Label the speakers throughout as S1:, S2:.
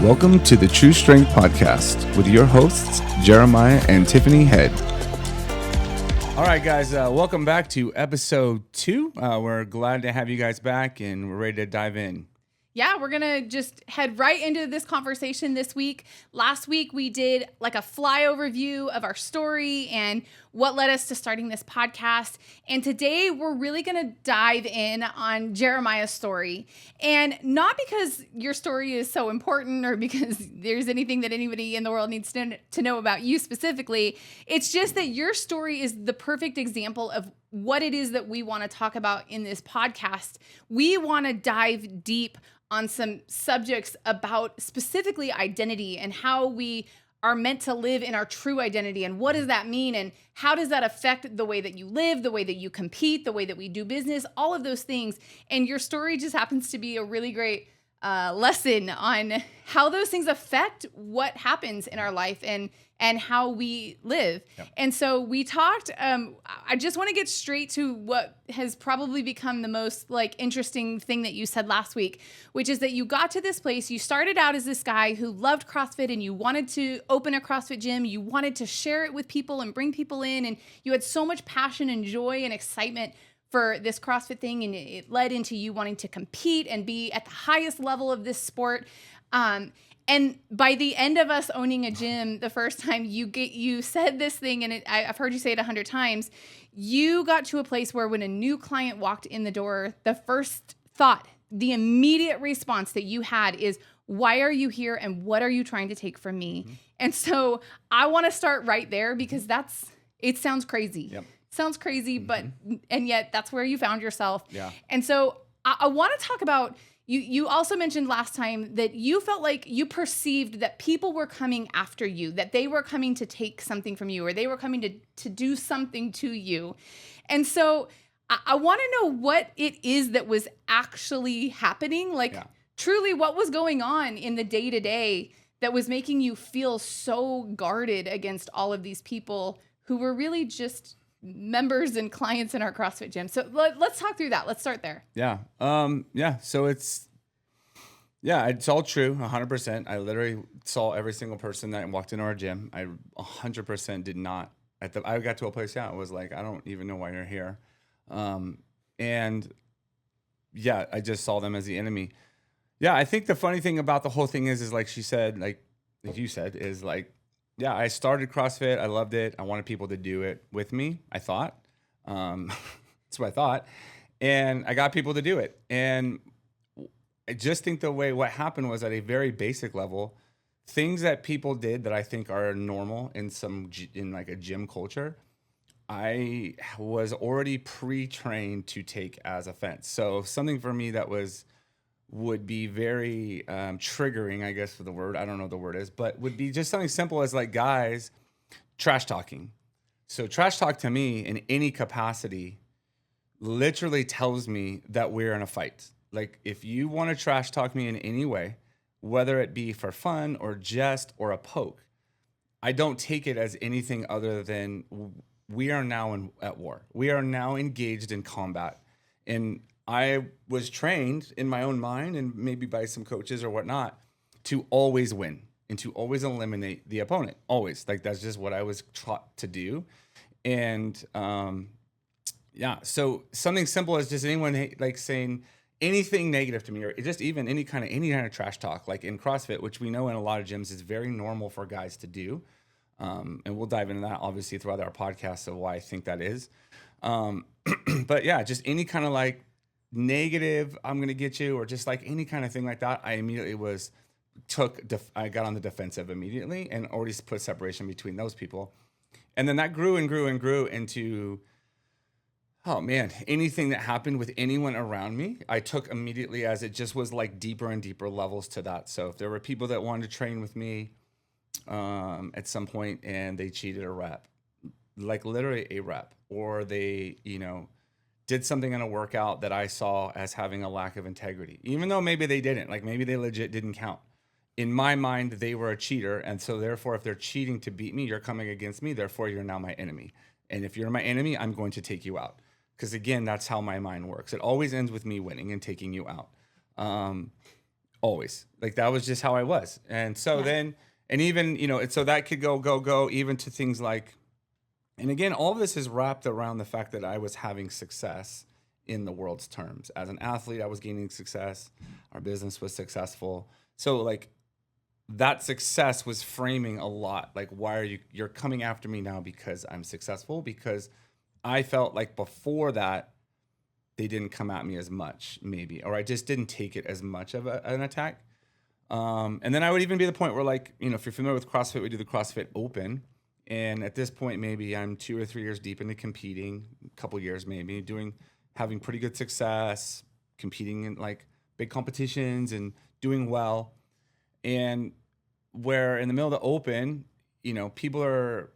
S1: Welcome to the True Strength Podcast with your hosts, Jeremiah and Tiffany Head. All right, guys, welcome back to episode 2. We're glad to have you guys back, and we're ready to dive in.
S2: Yeah, we're going to just head right into this conversation this week. Last week, we did like a flyover view of our story and what led us to starting this podcast. And today, we're really going to dive in on Jeremiah's story. And not because your story is so important or because there's anything that anybody in the world needs to know about you specifically. It's just that your story is the perfect example of what it is that we want to talk about in this podcast. We want to dive deep on some subjects about specifically identity and how we are meant to live in our true identity and what does that mean and how does that affect the way that you live, the way that you compete, the way that we do business, all of those things. And your story just happens to be a really great lesson on how those things affect what happens in our life and how we live. Yep. And so we talked, I just want to get straight to what has probably become the most interesting thing that you said last week, which is that you got to this place, you started out as this guy who loved CrossFit and you wanted to open a CrossFit gym, you wanted to share it with people and bring people in, and you had so much passion and joy and excitement for this CrossFit thing, and it led into you wanting to compete and be at the highest level of this sport. And by the end of us owning a gym, the first time you said this thing, and I've heard you say it 100 times, you got to a place where when a new client walked in the door, the first thought, the immediate response that you had is, why are you here and what are you trying to take from me? Mm-hmm. And so I want to start right there because it sounds crazy. Yep. Sounds crazy, mm-hmm. and yet that's where you found yourself. Yeah. And so I want to talk about, you also mentioned last time that you felt like you perceived that people were coming after you, that they were coming to take something from you, or they were coming to do something to you. And so I want to know what it is that was actually happening. Truly what was going on in the day-to-day that was making you feel so guarded against all of these people who were really just members and clients in our CrossFit gym. So let's talk through that. Let's start there.
S1: Yeah. So it's all true. 100%. I literally saw every single person that walked into our gym. I 100% did not. I got to a place, I was like, I don't even know why you're here. And yeah, I just saw them as the enemy. Yeah. I think the funny thing about the whole thing is like she said, like you said, is like, yeah, I started CrossFit. I loved it. I wanted people to do it with me, I thought. That's what I thought. And I got people to do it. And I just think what happened was at a very basic level, things that people did that I think are normal in like a gym culture, I was already pre-trained to take as offense. So something for me that would be very triggering, I guess, for the word. I don't know what the word is, but would be just something simple as like guys trash talking. So trash talk to me in any capacity literally tells me that we're in a fight. Like if you want to trash talk me in any way, whether it be for fun or jest or a poke, I don't take it as anything other than we are now at war. We are now engaged in combat. And I was trained in my own mind and maybe by some coaches or whatnot to always win and to always eliminate the opponent. Always. Like that's just what I was taught to do. And so something simple as just anyone like saying anything negative to me or just even any kind of trash talk, like in CrossFit, which we know in a lot of gyms is very normal for guys to do. And we'll dive into that obviously throughout our podcast of why I think that is. But yeah, just any kind of like negative, I'm going to get you, or just like any kind of thing like that, I immediately I got on the defensive immediately and already put separation between those people. And then that grew and grew and grew into, oh man, anything that happened with anyone around me, I took immediately as it just was like deeper and deeper levels to that. So if there were people that wanted to train with me at some point and they cheated a rep, like literally a rep, or they, did something in a workout that I saw as having a lack of integrity, even though maybe they didn't, like maybe they legit didn't count. In my mind, they were a cheater. And so therefore, if they're cheating to beat me, you're coming against me. Therefore, you're now my enemy. And if you're my enemy, I'm going to take you out. Because again, that's how my mind works. It always ends with me winning and taking you out. always. Like that was just how I was. And so then, and even, so that could go, even to things like, and again, all of this is wrapped around the fact that I was having success in the world's terms. As an athlete, I was gaining success. Our business was successful. So like that success was framing a lot. Like, why are you're coming after me now because I'm successful? Because I felt like before that, they didn't come at me as much, maybe, or I just didn't take it as much of an attack. And then I would even be the point where, like, if you're familiar with CrossFit, we do the CrossFit Open. And at this point, maybe I'm 2 or 3 years deep into competing, a couple years maybe, having pretty good success, competing in like big competitions and doing well. And where in the middle of the Open, people are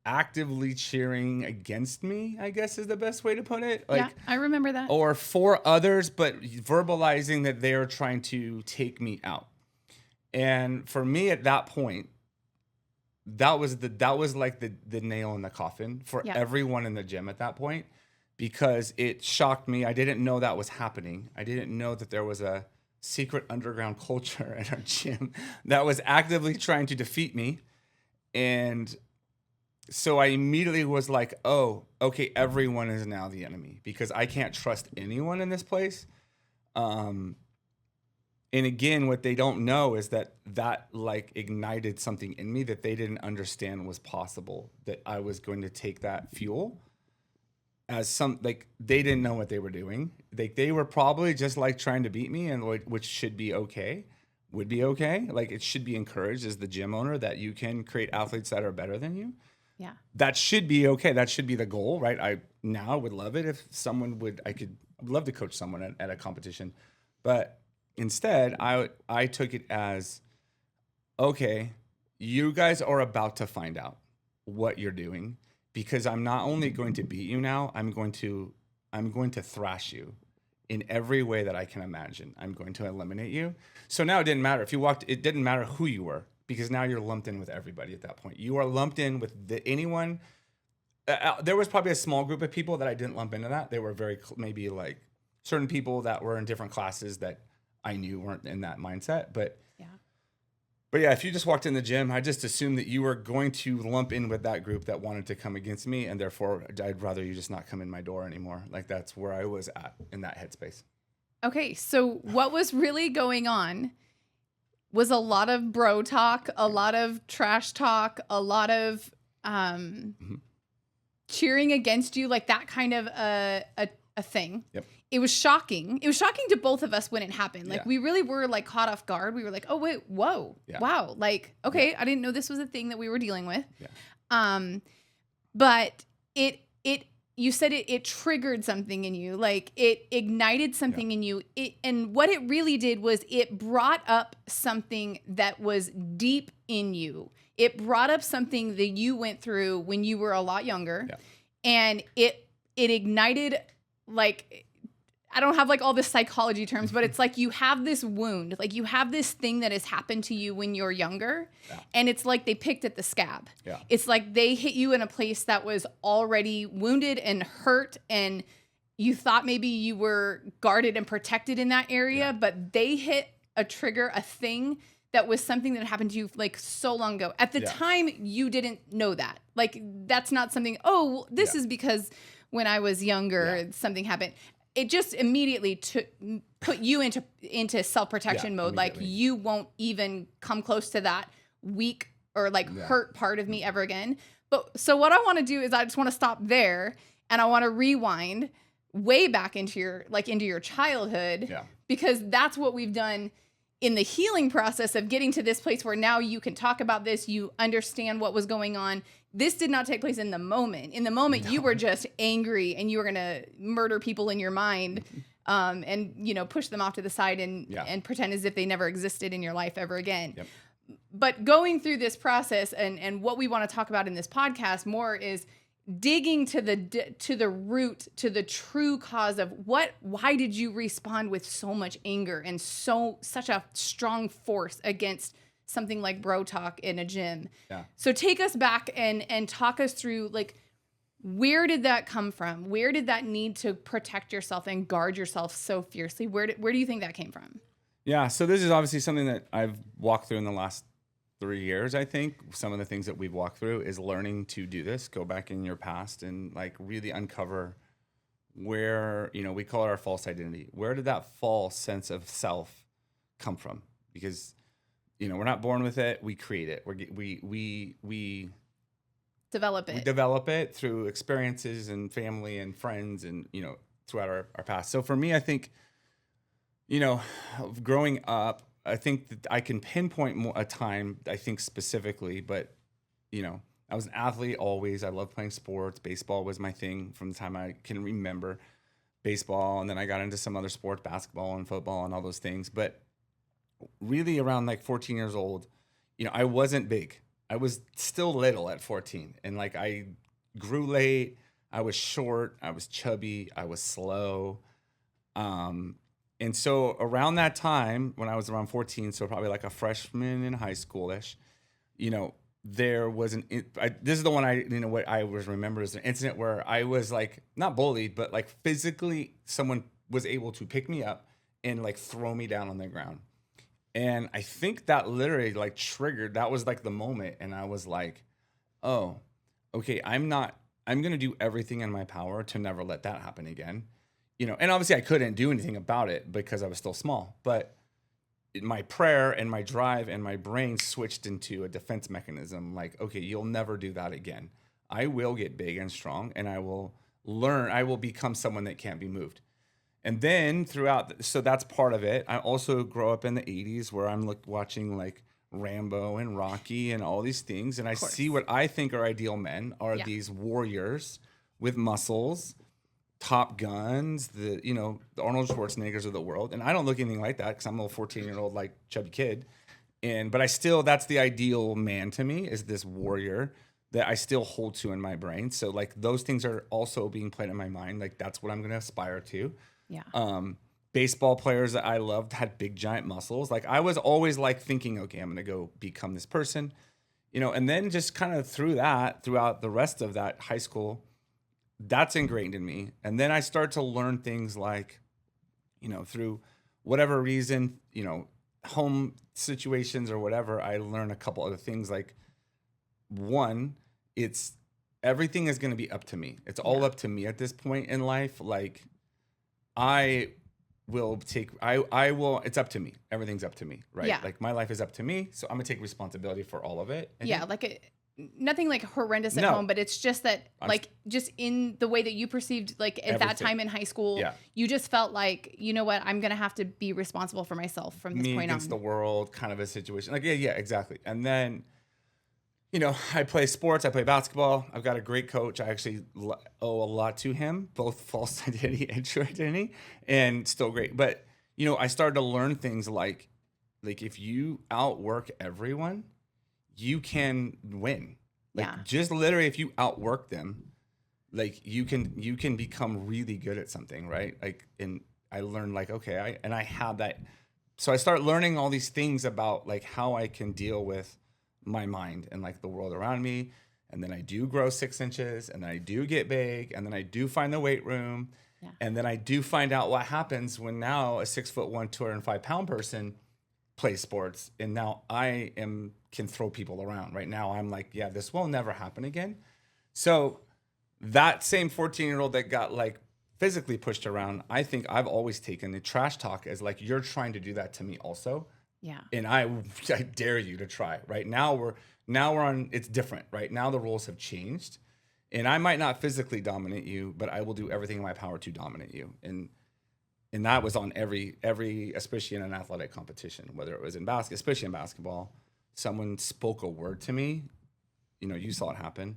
S1: actively cheering against me, I guess is the best way to put it. Like,
S2: yeah, I remember that.
S1: Or for others, but verbalizing that they're trying to take me out. And for me at that point, that was like the nail in the coffin for everyone in the gym at that point, because it shocked me. I didn't know that was happening. I didn't know that there was a secret underground culture at our gym that was actively trying to defeat me. And so I immediately was like, oh, okay, everyone is now the enemy because I can't trust anyone in this place. And again, what they don't know is that like ignited something in me that they didn't understand was possible, that I was going to take that fuel as like they didn't know what they were doing. They were probably just like trying to beat me, and which should be okay, would be okay. Like it should be encouraged as the gym owner that you can create athletes that are better than you.
S2: Yeah.
S1: That should be okay. That should be the goal, right? I now would love it if someone I'd love to coach someone at a competition. But instead, I took it as, okay, you guys are about to find out what you're doing, because I'm not only going to beat you now, I'm going to thrash you in every way that I can imagine. I'm going to eliminate you. So now it didn't matter if you walked, it didn't matter who you were, because now you're lumped in with everybody at that point. You are lumped in with anyone. There was probably a small group of people that I didn't lump into that. They were maybe like certain people that were in different classes that I knew weren't in that mindset. But yeah, if you just walked in the gym, I just assumed that you were going to lump in with that group that wanted to come against me. And therefore, I'd rather you just not come in my door anymore. Like that's where I was at in that headspace.
S2: Okay, so what was really going on was a lot of bro talk, a lot of trash talk, a lot of cheering against you, like that kind of a thing.
S1: Yep.
S2: It was shocking. It was shocking to both of us when it happened. Like we really were like caught off guard. We were like, oh wait, whoa, wow. Like, okay, I didn't know this was a thing that we were dealing with. Yeah. But you said it triggered something in you, like it ignited something in you. And what it really did was it brought up something that was deep in you. It brought up something that you went through when you were a lot younger, and it ignited, like, I don't have like all the psychology terms, but it's like you have this wound, like you have this thing that has happened to you when you're younger, and it's like they picked at the scab. Yeah. It's like they hit you in a place that was already wounded and hurt, and you thought maybe you were guarded and protected in that area, but they hit a trigger, a thing that was something that happened to you like so long ago. At the time, you didn't know that. Like that's not something, oh, this is because when I was younger, something happened. It just immediately put you into self-protection mode. Like you won't even come close to that weak or like hurt part of me ever again. But so what I want to do is I just want to stop there, and I want to rewind way back into your childhood, because that's what we've done in the healing process of getting to this place where now you can talk about this, you understand what was going on. This did not take place in the moment. In the moment, you were just angry and you were going to murder people in your mind, and push them off to the side and pretend as if they never existed in your life ever again. Yep. But going through this process and what we want to talk about in this podcast more is digging to the root, to the true cause of why did you respond with so much anger and such a strong force against something like bro talk in a gym. Yeah. So take us back and talk us through, like, where did that come from? Where did that need to protect yourself and guard yourself so fiercely? Where do you think that came from?
S1: Yeah. So this is obviously something that I've walked through in the last 3 years. I think some of the things that we've walked through is learning to do this, go back in your past and like really uncover where, we call it our false identity. Where did that false sense of self come from? Because, we're not born with it. We create it. We
S2: Develop it.
S1: We develop it through experiences and family and friends and, throughout our past. So for me, I think, growing up, I think that I can pinpoint a time, I think specifically, but, I was an athlete always. I loved playing sports. Baseball was my thing from the time I can remember, baseball. And then I got into some other sports, basketball and football and all those things. But really around like 14 years old, I wasn't big. I was still little at 14. And like I grew late. I was short. I was chubby. I was slow. And so around that time, when I was around 14, so probably like a freshman in high school-ish, there was this is the one what I was remember is an incident where I was like, not bullied, but like physically someone was able to pick me up and like throw me down on the ground. And I think that literally like triggered, that was like the moment. And I was like, oh, okay, I'm going to do everything in my power to never let that happen again. And obviously I couldn't do anything about it because I was still small, but my prayer and my drive and my brain switched into a defense mechanism. Like, okay, you'll never do that again. I will get big and strong and I will become someone that can't be moved. And then so that's part of it. I also grow up in the 80s where I'm watching like Rambo and Rocky and all these things. And I see what I think are ideal men are these warriors with muscles, Top Guns, the Arnold Schwarzeneggers of the world. And I don't look anything like that because I'm a little 14-year-old like chubby kid. But that's the ideal man to me, is this warrior that I still hold to in my brain. So like those things are also being played in my mind. Like that's what I'm going to aspire to.
S2: Yeah.
S1: Baseball players that I loved had big giant muscles. Like I was always like thinking, okay, I'm going to go become this person, and then just kind of throughout the rest of that high school, that's ingrained in me. And then I start to learn things like, through whatever reason, home situations or whatever, I learn a couple other things. Like one, everything is going to be up to me. It's all up to me at this point in life. Like I will it's up to me. Everything's up to me, right?
S2: Yeah.
S1: Like my life is up to me. So I'm gonna take responsibility for all of it.
S2: Nothing like horrendous at home, but it's just that just in the way that you perceived, like at that time in high school, you just felt like, you know what, I'm going to have to be responsible for myself from this point on.
S1: Against the world kind of a situation. Like, yeah, exactly. And then, I play sports, I play basketball. I've got a great coach. I actually owe a lot to him, both false identity and true identity, and still great. But, I started to learn things like if you outwork everyone, you can win. Just literally if you outwork them, like you can become really good at something, right? Like, and I learned like, okay, I have that. So I start learning all these things about like how I can deal with my mind and like the world around me. And then I do grow 6 inches and then I do get big and then I do find the weight room. Yeah. And then I do find out what happens when now a 6'1", 205-pound person plays sports. And now I can throw people around. Right now I'm like, yeah, this will never happen again. So that same 14-year-old that got like physically pushed around, I think I've always taken the trash talk as like, you're trying to do that to me also.
S2: Yeah.
S1: And I dare you to try. Right now we're on, it's different. Right now the rules have changed and I might not physically dominate you, but I will do everything in my power to dominate you. And that was on every, especially in an athletic competition, whether it was in especially in basketball, someone spoke a word to me. You saw it happen.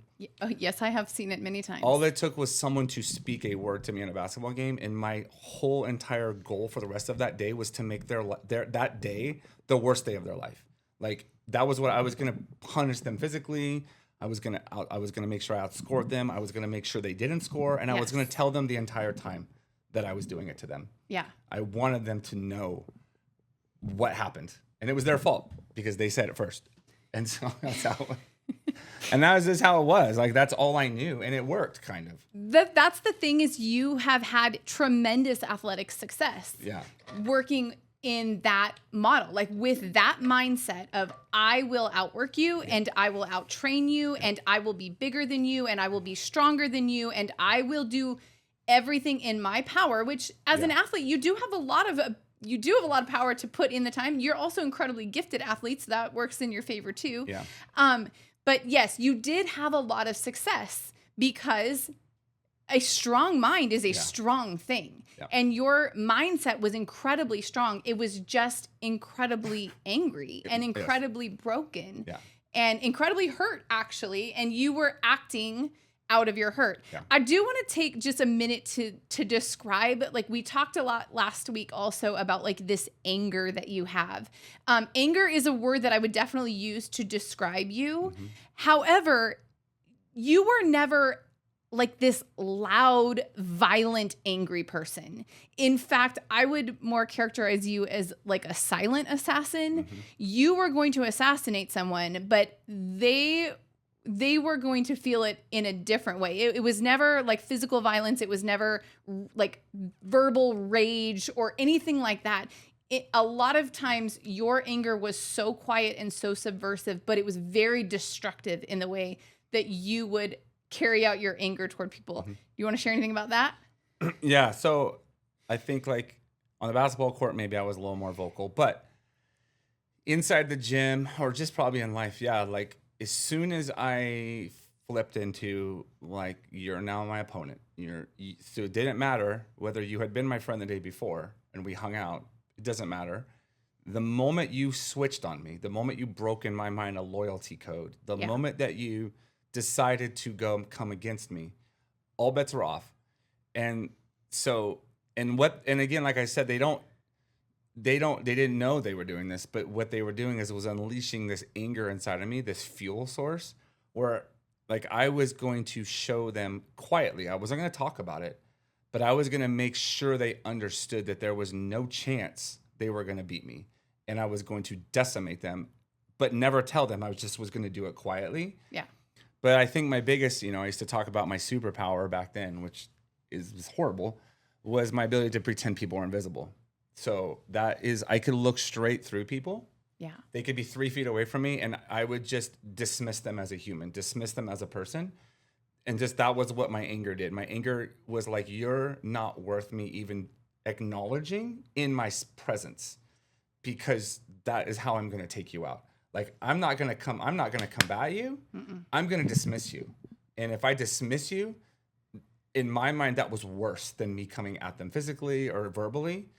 S2: Yes, I have seen it many times.
S1: All it took was someone to speak a word to me in a basketball game, and my whole entire goal for the rest of that day was to make that day the worst day of their life. Like that was what I was going to punish them physically. I was going to make sure I outscored them. I was going to make sure they didn't score, and I was going to tell them the entire time that I was doing it to them.
S2: Yeah.
S1: I wanted them to know what happened, and it was their fault because they said it first, and so that's how. And that was just how it was. Like, that's all I knew. And it worked, kind of.
S2: That's the thing is you have had tremendous athletic success.
S1: Yeah.
S2: Working in that model, like with that mindset of I will outwork you and I will outtrain you and I will be bigger than you and I will be stronger than you and I will do everything in my power, which as an athlete, you do have a lot of power to put in the time. You're also incredibly gifted athletes. That works in your favor too.
S1: Yeah.
S2: But yes, you did have a lot of success because a strong mind is a strong thing. Yeah. And your mindset was incredibly strong. It was just incredibly angry and incredibly broken and incredibly hurt, actually. And you were acting out of your hurt. Yeah. I do want to take just a minute to describe, like we talked a lot last week also about like this anger that you have. Anger is a word that I would definitely use to describe you. Mm-hmm. However, you were never like this loud, violent, angry person. In fact, I would more characterize you as like a silent assassin. Mm-hmm. You were going to assassinate someone, but they were going to feel it in a different way. It was never like physical violence. It was never like verbal rage or anything like that. A lot of times your anger was so quiet and so subversive, but it was very destructive in the way that you would carry out your anger toward people. Mm-hmm. You want to share anything about that?
S1: Yeah. So I think like on the basketball court, maybe I was a little more vocal, but inside the gym or just probably in life, like as soon as I flipped into like, you're now my opponent, so it didn't matter whether you had been my friend the day before and we hung out, it doesn't matter. The moment you switched on me, the moment you broke in my mind a loyalty code, the moment that you decided to come against me, all bets were off. And so, and again, like I said, they didn't know they were doing this, but what they were doing is it was unleashing this anger inside of me, this fuel source where like I was going to show them quietly. I wasn't going to talk about it, but I was going to make sure they understood that there was no chance they were going to beat me. And I was going to decimate them, but never tell them. I was going to do it quietly. Yeah. But I think my biggest, I used to talk about my superpower back then, which was horrible, was my ability to pretend people were invisible. So that is, I could look straight through people. Yeah. They could be 3 feet away from me and I would just dismiss them as a human, dismiss them as a person. And just that was what my anger did. My anger was like, you're not worth me even acknowledging in my presence because that is how I'm going to take you out. Like, I'm not going to combat you. Mm-mm. I'm going to dismiss you. And if I dismiss you, in my mind, that was worse than me coming at them physically or verbally.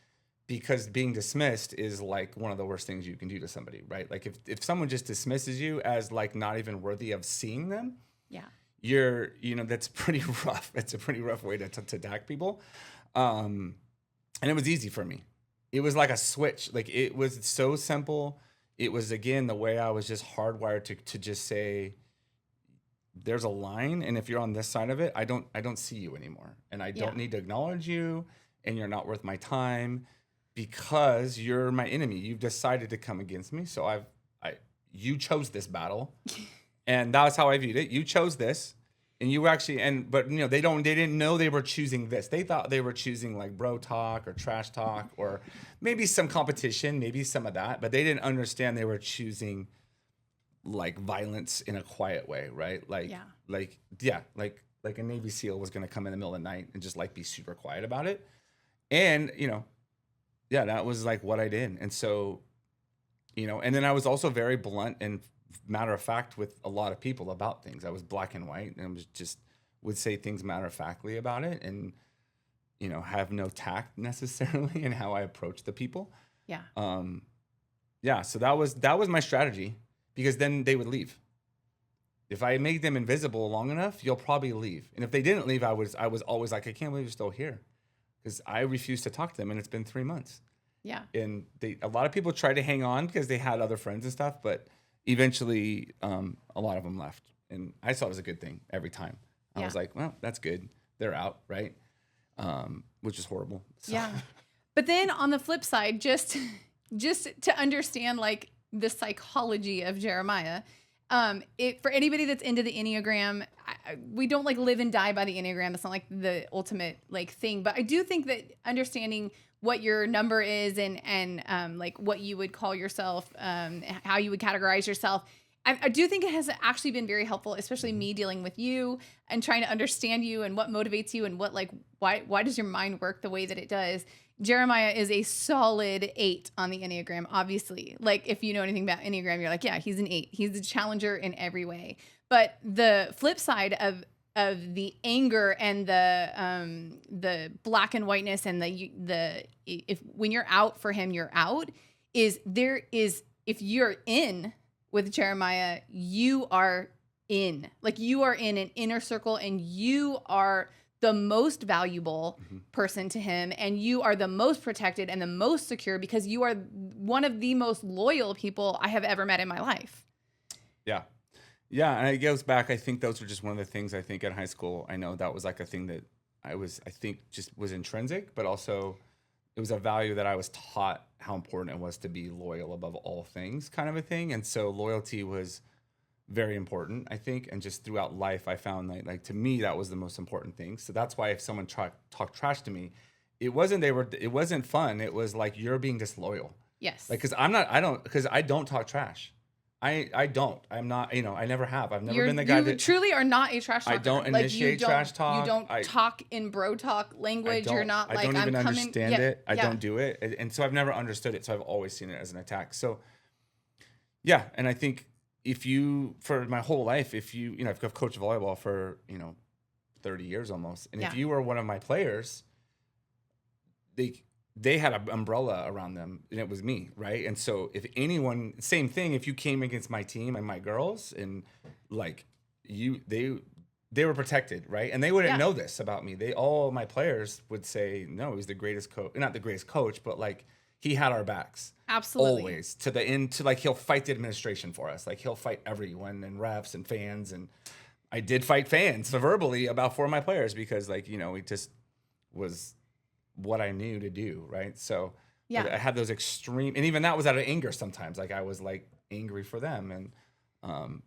S1: Because being dismissed is like one of the worst things you can do to somebody, right? Like if someone just dismisses you as like not even worthy of seeing them, that's pretty rough. It's a pretty rough way to attack people. And it was easy for me. It was like a switch. Like it was so simple. It was, again, the way I was just hardwired to just say, there's a line. And if you're on this side of it, I don't see you anymore. And I don't need to acknowledge you and you're not worth my time. Because you're my enemy, you've decided to come against me. So you chose this battle, and that's how I viewed it. You chose this, and you were actually, but they didn't know they were choosing this. They thought they were choosing like bro talk or trash talk or maybe some competition, maybe some of that, but they didn't understand they were choosing like violence in a quiet way, right? Like a Navy SEAL was going to come in the middle of the night and just like be super quiet about it, and yeah, that was like what I did. And so, and then I was also very blunt and matter of fact with a lot of people about things. I was black and white and would say things matter of factly about it and, have no tact necessarily in how I approach the people. Yeah. So that was my strategy because then they would leave. If I made them invisible long enough, you'll probably leave. And if they didn't leave, I was always like, I can't believe you're still here. Because I refused to talk to them, and it's been 3 months. Yeah. And a lot of people tried to hang on because they had other friends and stuff, but eventually a lot of them left. And I saw it as a good thing every time. I was like, well, that's good. They're out, right? Which is horrible. So. Yeah.
S2: But then on the flip side, just to understand like the psychology of Jeremiah, for anybody that's into the Enneagram, we don't like live and die by the Enneagram. It's not like the ultimate like thing, but I do think that understanding what your number is and like what you would call yourself, how you would categorize yourself. I do think it has actually been very helpful, especially me dealing with you and trying to understand you and what motivates you and what, like, why does your mind work the way that it does. Jeremiah is a solid 8 on the Enneagram, obviously. Like, if you know anything about Enneagram, you're like, yeah, he's an 8. He's a challenger in every way. But the flip side of the anger and the black and whiteness and the if when you're out for him, you're out, is if you're in with Jeremiah, you are in. Like, you are in an inner circle and you are the most valuable person to him, and you are the most protected and the most secure because you are one of the most loyal people I have ever met in my life.
S1: Yeah. Yeah. And it goes back. I think those were just one of the things I think in high school. I know that was like a thing that I think just was intrinsic, but also it was a value that I was taught how important it was to be loyal above all things, kind of a thing. And so loyalty was very important, I think. And just throughout life, I found that, like, to me, that was the most important thing. So that's why if someone talked trash to me, it wasn't fun. It was like, you're being disloyal.
S2: Yes.
S1: Like, because I don't talk trash. I'm not, I never have. I've never been the guy
S2: you
S1: that
S2: truly are not a trash talker.
S1: I don't initiate trash talk.
S2: You don't talk in bro talk language. You're not like,
S1: I don't even understand it. I
S2: yeah.
S1: don't do it. And so I've never understood it. So I've always seen it as an attack. So yeah. And I think for my whole life, I've coached volleyball for, 30 years almost. And if you were one of my players, they had an umbrella around them, and it was me, right? And so if anyone, same thing, if you came against my team and my girls, and like they were protected, right? And they wouldn't know this about me. All my players would say, no, he's the greatest coach, not the greatest coach, but like he had our backs.
S2: Absolutely.
S1: Always to the end, to like, he'll fight the administration for us. Like, he'll fight everyone and refs and fans. And I did fight fans verbally about 4 of my players because, like, it just was what I knew to do, right? So I had those extreme, and even that was out of anger sometimes. Like, I was like angry for them, and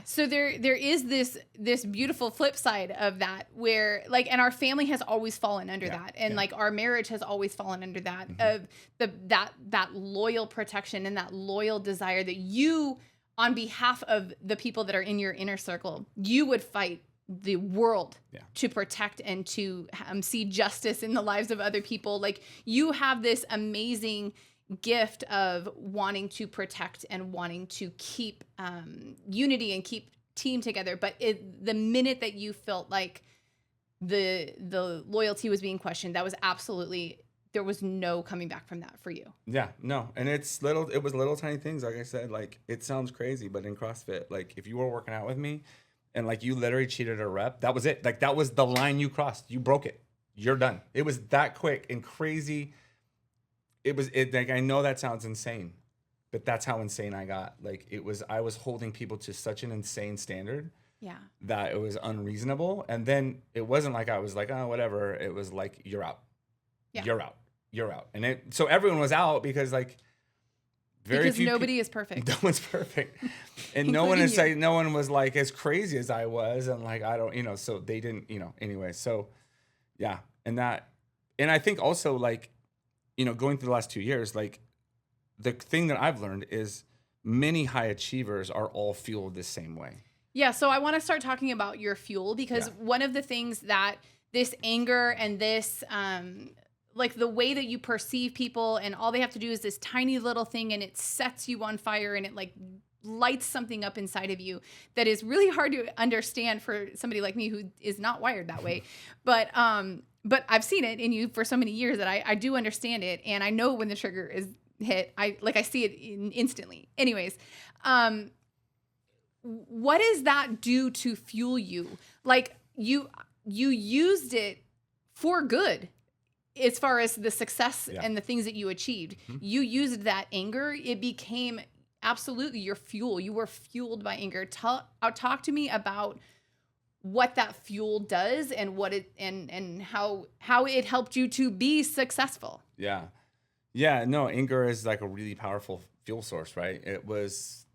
S2: so there is this beautiful flip side of that where, like, and our family has always fallen under that, and like our marriage has always fallen under that, of that loyal protection and that loyal desire that you, on behalf of the people that are in your inner circle, you would fight the world to protect and to see justice in the lives of other people. Like, you have this amazing gift of wanting to protect and wanting to keep unity and keep team together. But the minute that you felt like the loyalty was being questioned, that was absolutely, there was no coming back from that for you. Yeah, no.
S1: And it was little tiny things. Like I said, like, it sounds crazy, but in CrossFit, like, if you were working out with me and like you literally cheated a rep, that was it. Like, that was the line you crossed. You broke it. You're done. It was that quick and crazy. Like, I know that sounds insane, but that's how insane I got. Like, I was holding people to such an insane standard that it was unreasonable. And then it wasn't like I was like, oh, whatever. It was like, you're out. Yeah. You're out. And so everyone was out because, like,
S2: because nobody is perfect.
S1: No one's perfect. And no one was like as crazy as I was. And like, I don't, so they didn't, anyway. So yeah. And I think also, like, going through the last 2 years, like, the thing that I've learned is many high achievers are all fueled the same way.
S2: Yeah. So I want to start talking about your fuel, because one of the things that this anger and this, like, the way that you perceive people, and all they have to do is this tiny little thing, and it sets you on fire, and it like lights something up inside of you that is really hard to understand for somebody like me who is not wired that way. But I've seen it in you for so many years that I do understand it, and I know when the trigger is hit. I see it instantly. Anyways, what does that do to fuel you? Like, you used it for good. As far as the success and the things that you achieved, you used that anger. It became absolutely your fuel. You were fueled by anger. Talk to me about what that fuel does and what it and how it helped you to be successful.
S1: Yeah. Yeah. No, anger is like a really powerful fuel source, right? It was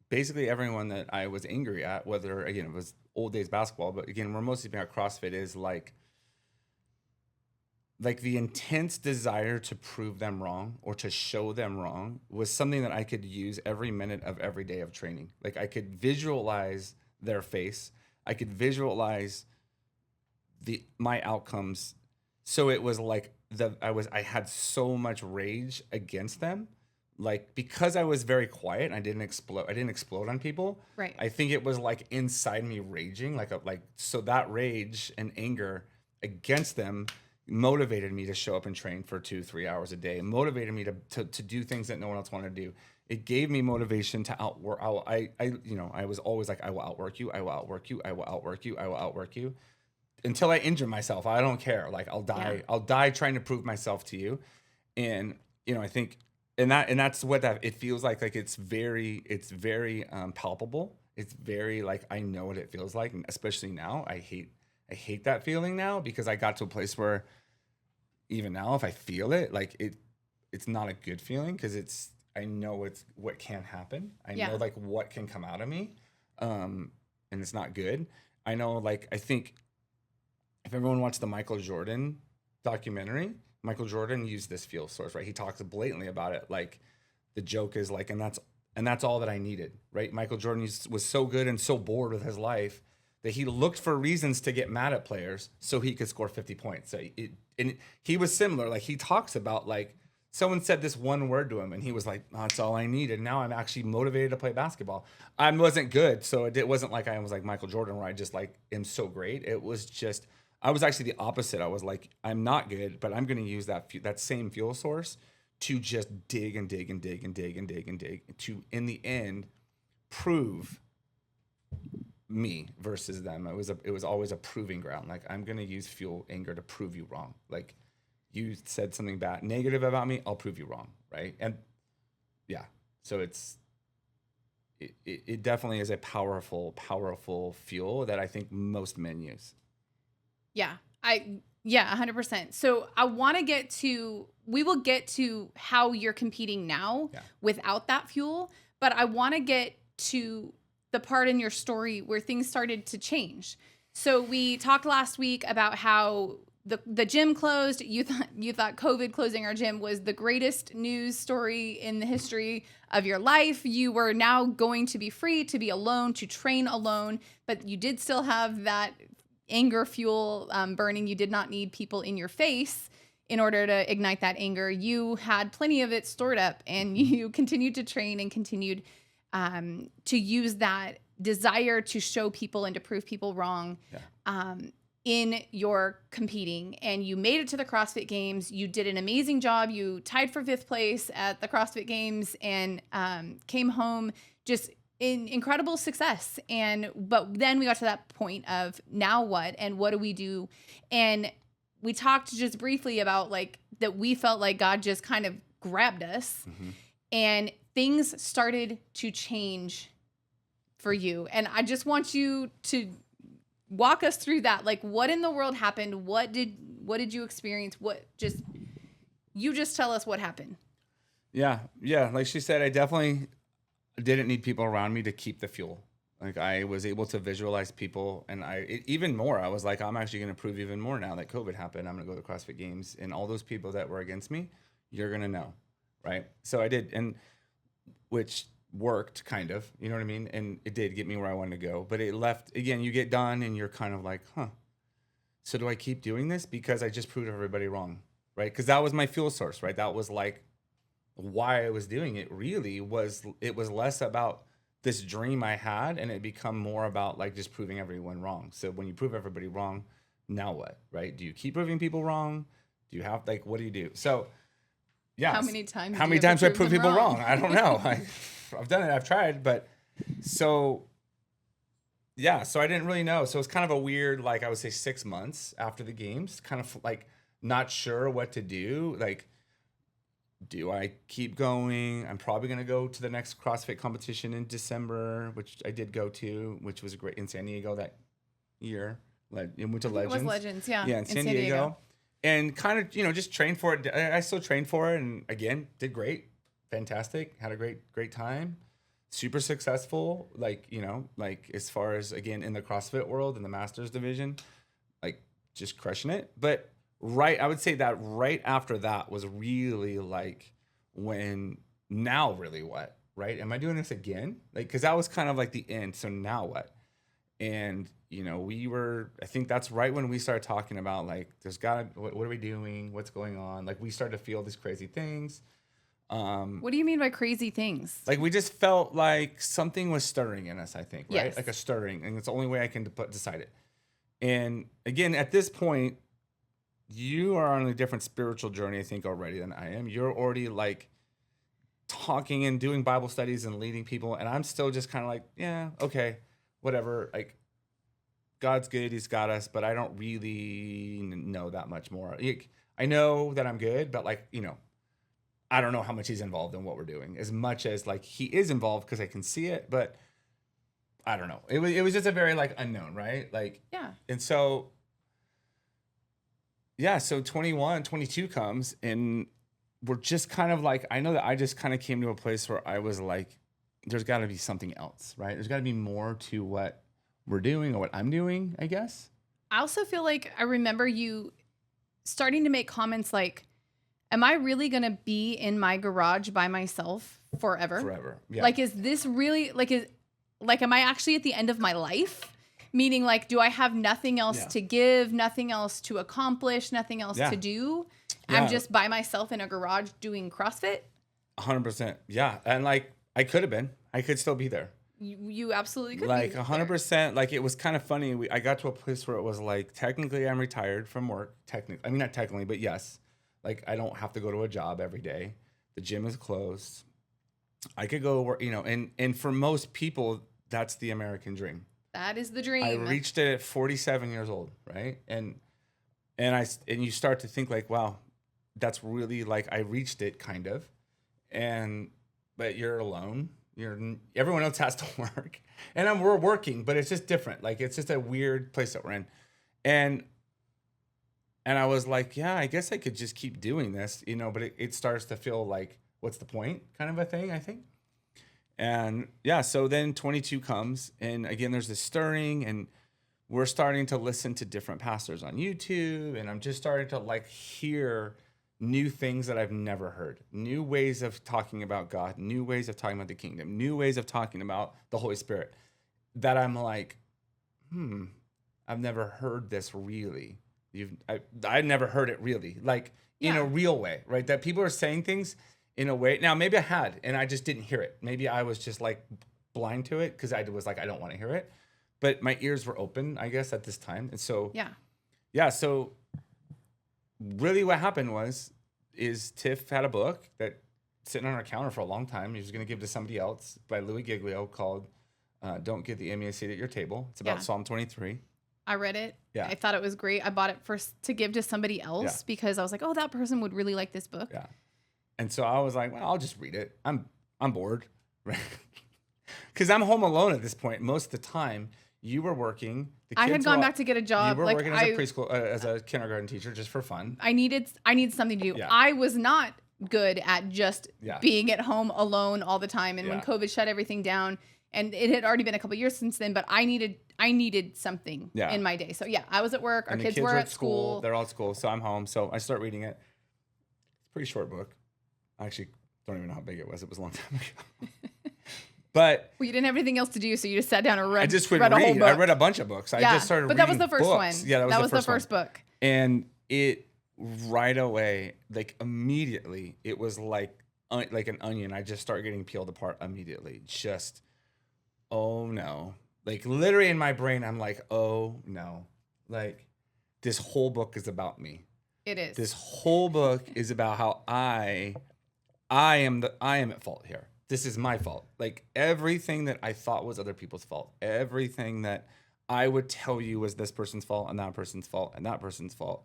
S1: basically everyone that I was angry at, whether, again, it was old days basketball, but again, we're mostly being at CrossFit, is like, like the intense desire to prove them wrong or to show them wrong was something that I could use every minute of every day of training. Like I could visualize their face. I could visualize my outcomes. So it was like I had so much rage against them. Like because I was very quiet and I didn't explode on people.
S2: Right.
S1: I think it was like inside me raging, so that rage and anger against them motivated me to show up and train for 2-3 hours a day. It motivated me to do things that no one else wanted to do. It gave me motivation to outwork. I was always like, I will outwork you. I will outwork you. I will outwork you. I will outwork you until I injure myself. I don't care. Like I'll die.
S2: Yeah.
S1: I'll die trying to prove myself to you. And I think, and that's what it feels like. Like it's very palpable. It's very like I know what it feels like, and especially now. I hate that feeling now because I got to a place where even now, if I feel it, like it's not a good feeling because I know it's what can happen. I know like what can come out of me, and it's not good. I know, like I think if everyone watched the Michael Jordan documentary, Michael Jordan used this fuel source, right? He talks blatantly about it. Like the joke is like, and that's all that I needed, right? Michael Jordan was so good and so bored with his life that he looked for reasons to get mad at players so he could score 50 points. And he was similar. Like he talks about like someone said this one word to him and he was like, oh, that's all I needed. Now I'm actually motivated to play basketball. I wasn't good. So it wasn't like I was like Michael Jordan where I just like am so great. It was just, I was actually the opposite. I was like, I'm not good, but I'm going to use that same fuel source to just dig and dig and dig and dig and dig and dig to, in the end, prove me versus them. It was always a proving ground. Like I'm going to use fuel anger to prove you wrong. Like you said something bad, negative about me, I'll prove you wrong. Right. And yeah, so it definitely is a powerful, powerful fuel that I think most men use.
S2: Yeah. 100%. So I want to we will get to how you're competing now without that fuel, but I want to get to the part in your story where things started to change. So we talked last week about how the gym closed. You thought COVID closing our gym was the greatest news story in the history of your life. You were now going to be free to be alone, to train alone, but you did still have that anger fuel burning. You did not need people in your face in order to ignite that anger. You had plenty of it stored up, and you continued to train and continued to use that desire to show people and to prove people wrong in your competing. And you made it to the CrossFit Games. You did an amazing job. You tied for 5th place at the CrossFit Games and came home just in incredible success. But then we got to that point of now what, and what do we do? And we talked just briefly about like that we felt like God just kind of grabbed us and things started to change for you. And I just want you to walk us through that. Like what in the world happened? What did you experience? You just tell us what happened.
S1: Yeah. Like she said, I definitely didn't need people around me to keep the fuel. Like I was able to visualize people, and even more. I was like, I'm actually going to prove even more now that COVID happened. I'm going to go to the CrossFit Games, and all those people that were against me, you're going to know, right? So I did, and which worked kind of, you know what I mean? And it did get me where I wanted to go, but it left again. You get done, and you're kind of like, so do I keep doing this because I just proved everybody wrong, right? Because that was my fuel source, right? That was like why I was doing it. Really was less about this dream I had, and it become more about like just proving everyone wrong. So when you prove everybody wrong, now what, right? Do you keep proving people wrong? Do you have like, what do you do? So yeah.
S2: How many times
S1: do I prove people wrong? I don't know. I've done it. I've tried, but so yeah, so I didn't really know. So it's kind of a weird, like I would say 6 months after the games, kind of like not sure what to do. Like, do I keep going? I'm probably going to go to the next CrossFit competition in December, which I did go to, which was great in San Diego that year. Went to Legends.
S2: It was Legends, yeah.
S1: Yeah, in San Diego. And kind of, just trained for it. I still trained for it, and again, did great. Fantastic. Had a great time. Super successful. Like as far as, again, in the CrossFit world, in the Masters division, like just crushing it. But I would say that right after that was really like when, now really what, right? Am I doing this again? Like, because that was kind of like the end. So now what? And, I think that's right when we started talking about like, what are we doing? What's going on? Like, we started to feel these crazy things.
S2: What do you mean by crazy things?
S1: Like, we just felt like something was stirring in us, I think, right?
S2: Yes.
S1: Like a stirring. And it's the only way I can decide it. And again, at this point, you are on a different spiritual journey, I think, already than I am. You're already like talking and doing Bible studies and leading people. And I'm still just kind of like, yeah, okay, whatever. Like, God's good. He's got us, but I don't really know that much more. Like, I know that I'm good, but like, I don't know how much he's involved in what we're doing as much as like he is involved because I can see it, but I don't know. It was just a very like unknown, right? Like,
S2: Yeah.
S1: And so, yeah, so 21, 22 comes and we're just kind of like, I know that I just kind of came to a place where I was like, there's got to be something else, right? There's got to be more to what we're doing or what I'm doing, I guess.
S2: I also feel like I remember you starting to make comments like, am I really going to be in my garage by myself forever?
S1: Forever. Yeah.
S2: Like, is this really am I actually at the end of my life? Meaning, like, do I have nothing else to give, nothing else to accomplish, nothing else to do? I'm just by myself in a garage doing CrossFit?
S1: 100%. Yeah. And like, I could still be there.
S2: You absolutely could
S1: like
S2: be
S1: 100%. Like, it was kind of funny. I got to a place where it was like, technically I'm retired from work. I mean, not technically, but yes. Like, I don't have to go to a job every day. The gym is closed. I could go work, and for most people, that's the American dream.
S2: That is the dream.
S1: I reached it at 47 years old, right? And you start to think like, wow, that's really like I reached it kind of. But you're alone. Everyone else has to work. And we're working, but it's just different. Like, it's just a weird place that we're in. And I was like, yeah, I guess I could just keep doing this, but it starts to feel like, what's the point kind of a thing, I think. And yeah, so then 22 comes, and again, there's this stirring, and we're starting to listen to different pastors on YouTube, and I'm just starting to like hear new things that I've never heard, new ways of talking about God, new ways of talking about the kingdom, new ways of talking about the Holy Spirit, that I'm like, I've never heard this really. I've never heard it really, like in a real way, right? That people are saying things in a way. Now, maybe I had, and I just didn't hear it. Maybe I was just like blind to it because I was like, I don't want to hear it. But my ears were open, I guess, at this time. And so, so really what happened is Tiff had a book that sitting on her counter for a long time. He was going to give to somebody else by Louis Giglio called Don't Give the Enemy a Seat at Your Table. It's about Psalm 23.
S2: I read it.
S1: Yeah.
S2: I thought it was great. I bought it to give to somebody else because I was like, oh, that person would really like this book.
S1: Yeah. And so I was like, well, I'll just read it. I'm bored, right? Because I'm home alone at this point. Most of the time, you were working.
S2: I had gone back to get a job.
S1: You were working as a preschool, as a kindergarten teacher, just for fun.
S2: I needed something to do.
S1: Yeah.
S2: I was not good at just being at home alone all the time. And when COVID shut everything down, and it had already been a couple of years since then, but I needed something in my day. So I was at work. Our kids were at school.
S1: They're all at school. So I'm home. So I start reading it. It's a pretty short book. I actually don't even know how big it was. It was a long time ago. But
S2: you didn't have anything else to do, so you just sat down and read.
S1: I just would
S2: read. A whole book.
S1: I read a bunch of books. I just started.
S2: But that was
S1: reading
S2: the first
S1: books.
S2: one.
S1: Yeah,
S2: that was the first book.
S1: And it right away, like immediately, it was like an onion. I just started getting peeled apart immediately. Just, oh no! Like literally in my brain, I'm like, oh no! Like this whole book is about me.
S2: It is.
S1: This whole book is about how I am at fault here. This is my fault. Like everything that I thought was other people's fault, everything that I would tell you was this person's fault and that person's fault and that person's fault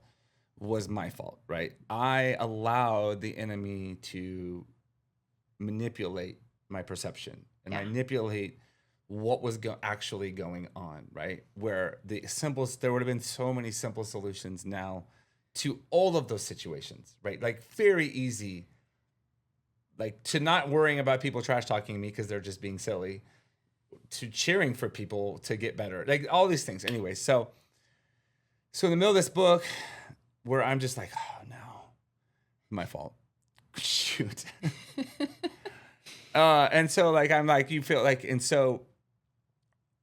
S1: was my fault, right? I allowed the enemy to manipulate my perception and manipulate what was actually going on, right? Where there would have been so many simple solutions now to all of those situations, right? Like very easy. Like to not worrying about people trash talking me because they're just being silly, to cheering for people to get better, like all these things. Anyway, so in the middle of this book, where I'm just like, oh no, my fault. Shoot. And so like, I'm like, you feel like, and so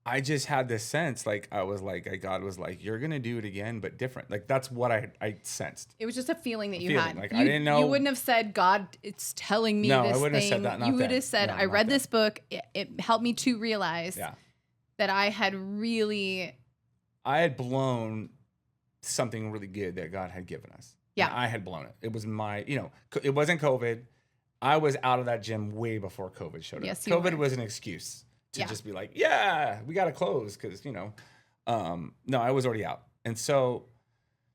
S1: I just had this sense, like, I was like, God was like, you're going to do it again, but different. Like, that's what I sensed.
S2: It was just a feeling that you
S1: feeling.
S2: had.
S1: Like,
S2: you,
S1: I didn't know.
S2: You wouldn't have said, God, it's telling me
S1: No,
S2: this
S1: I wouldn't
S2: thing.
S1: have said that. Not
S2: you would
S1: then.
S2: have said,
S1: No,
S2: I
S1: not
S2: read
S1: then.
S2: this book. It helped me to realize that I had really...
S1: I had blown something really good that God had given us.
S2: Yeah.
S1: And I had blown it. It was my, it wasn't COVID. I was out of that gym way before COVID showed up.
S2: Yes, you
S1: COVID
S2: were.
S1: was an excuse to just be like, yeah, we got to close because, no, I was already out. And so,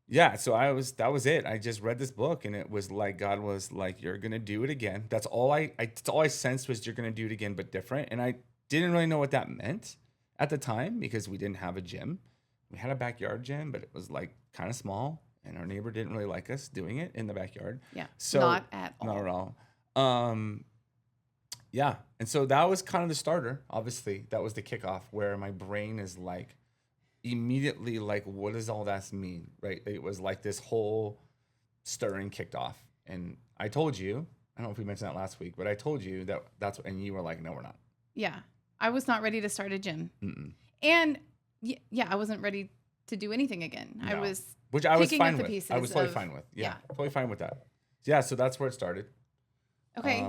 S1: that was it. I just read this book and it was like, God was like, you're going to do it again. That's all I sensed was you're going to do it again, but different. And I didn't really know what that meant at the time because we didn't have a gym. We had a backyard gym, but it was like kind of small and our neighbor didn't really like us doing it in the backyard.
S2: Yeah.
S1: So
S2: not at all.
S1: Not at all. And so that was kind of the starter. Obviously, that was the kickoff where my brain is like immediately like, what does all that mean? Right. It was like this whole stirring kicked off. And I told you, I don't know if we mentioned that last week, but I told you that's what, and you were like, no, we're not.
S2: Yeah. I was not ready to start a gym.
S1: Mm-mm.
S2: And I wasn't ready to do anything again.
S1: No.
S2: I was
S1: Which I was
S2: picking
S1: fine
S2: up the
S1: with.
S2: pieces
S1: I was totally
S2: of-
S1: fine with.
S2: yeah.
S1: Totally fine with that. Yeah. So that's where it started.
S2: Okay.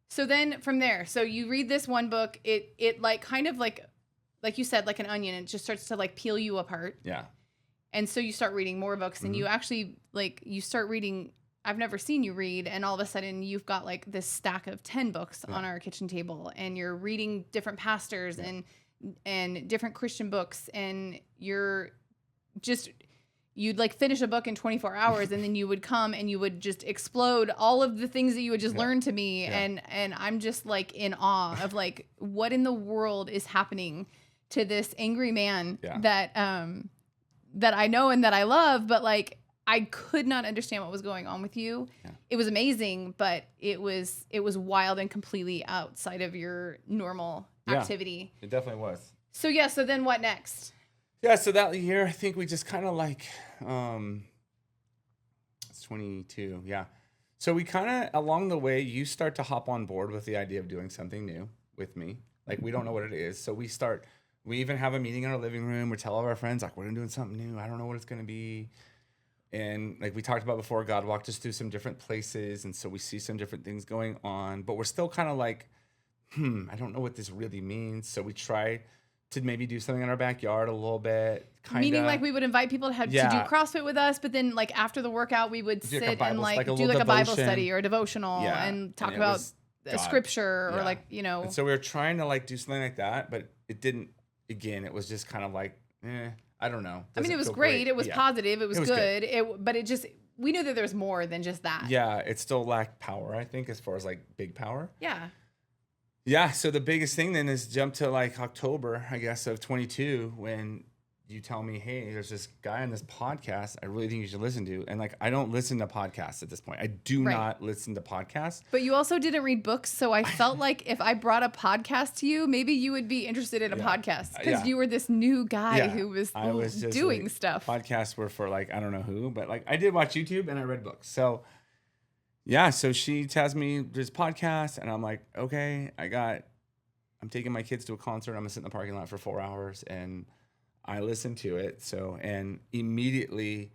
S2: So then from there, so you read this one book, it like kind of like you said, like an onion, it just starts to like peel you apart.
S1: Yeah.
S2: And so you start reading more books and you actually like, you start reading, I've never seen you read. And all of a sudden you've got like this stack of 10 books on our kitchen table and you're reading different pastors and different Christian books. And you'd like finish a book in 24 hours and then you would come and you would just explode all of the things that you had just learned to me. Yeah. And I'm just like in awe of like, what in the world is happening to this angry man that I know and that I love, but like, I could not understand what was going on with you. Yeah. It was amazing, but it was wild and completely outside of your normal activity.
S1: It definitely was.
S2: So so then what next?
S1: Yeah, so that year, I think we just kind of like, it's 22, yeah. So we kind of, along the way, you start to hop on board with the idea of doing something new with me. Like, we don't know what it is. So we even have a meeting in our living room. We tell all of our friends, like, we're doing something new. I don't know what it's going to be. And like we talked about before, God walked us through some different places. And so we see some different things going on. But we're still kind of like, I don't know what this really means. So we try to maybe do something in our backyard a little bit.
S2: Meaning like we would invite people to do CrossFit with us, but then like after the workout, we would sit and like do like a Bible study or a devotional and talk about a scripture or like,
S1: And so we were trying to like do something like that, but it didn't, again, it was just kind of like, I don't know.
S2: I mean, it was great. It was positive. It was good. But we knew that there was more than just that.
S1: Yeah. It still lacked power, I think, as far as like big power.
S2: Yeah.
S1: Yeah, so the biggest thing then is jump to like October, I guess, of 22 when you tell me, hey, there's this guy on this podcast I really think you should listen to. And like, I don't listen to podcasts at this point. I do not listen to podcasts.
S2: But you also didn't read books. So I felt like if I brought a podcast to you, maybe you would be interested in a podcast because you were this new guy who was just doing stuff.
S1: Podcasts were for like, I don't know who, but like I did watch YouTube and I read books. So yeah, so she tells me this podcast, and I'm like, okay, I'm taking my kids to a concert. I'm gonna sit in the parking lot for 4 hours, and I listen to it. So, and immediately,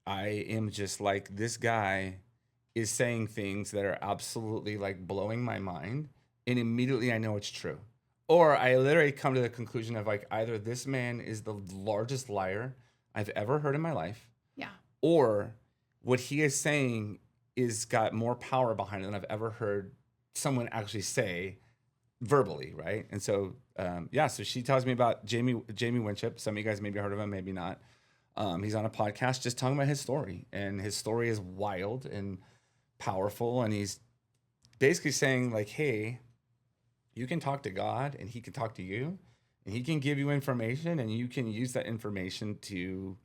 S1: I am just like, this guy is saying things that are absolutely like blowing my mind, and immediately I know it's true. Or I literally come to the conclusion of like, either this man is the largest liar I've ever heard in my life, or what he is saying is got more power behind it than I've ever heard someone actually say verbally, right? And so, so she tells me about Jamie Winship. Some of you guys maybe heard of him, maybe not. He's on a podcast just talking about his story, and his story is wild and powerful, and he's basically saying like, hey, you can talk to God, and he can talk to you, and he can give you information, and you can use that information to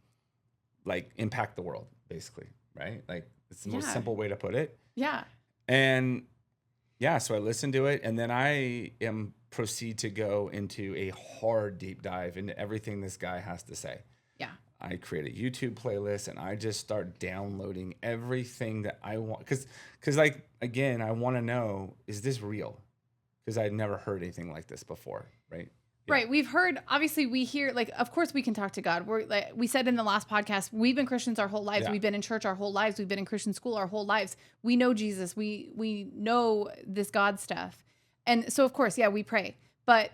S1: like impact the world, basically, right? Like, it's the most simple way to put it.
S2: Yeah.
S1: And so I listened to it, and then I proceed to go into a hard deep dive into everything this guy has to say.
S2: Yeah.
S1: I create a YouTube playlist and I just start downloading everything that I want. Cause like, again, I want to know, is this real? Cause I'd never heard anything like this before. Right. Yeah.
S2: Right. We've heard, obviously we hear, like, of course we can talk to God. We're like, we said in the last podcast, we've been Christians our whole lives.
S1: Yeah.
S2: We've been in church our whole lives. We've been in Christian school our whole lives. We know Jesus. We know this God stuff. And so of course, yeah, we pray, but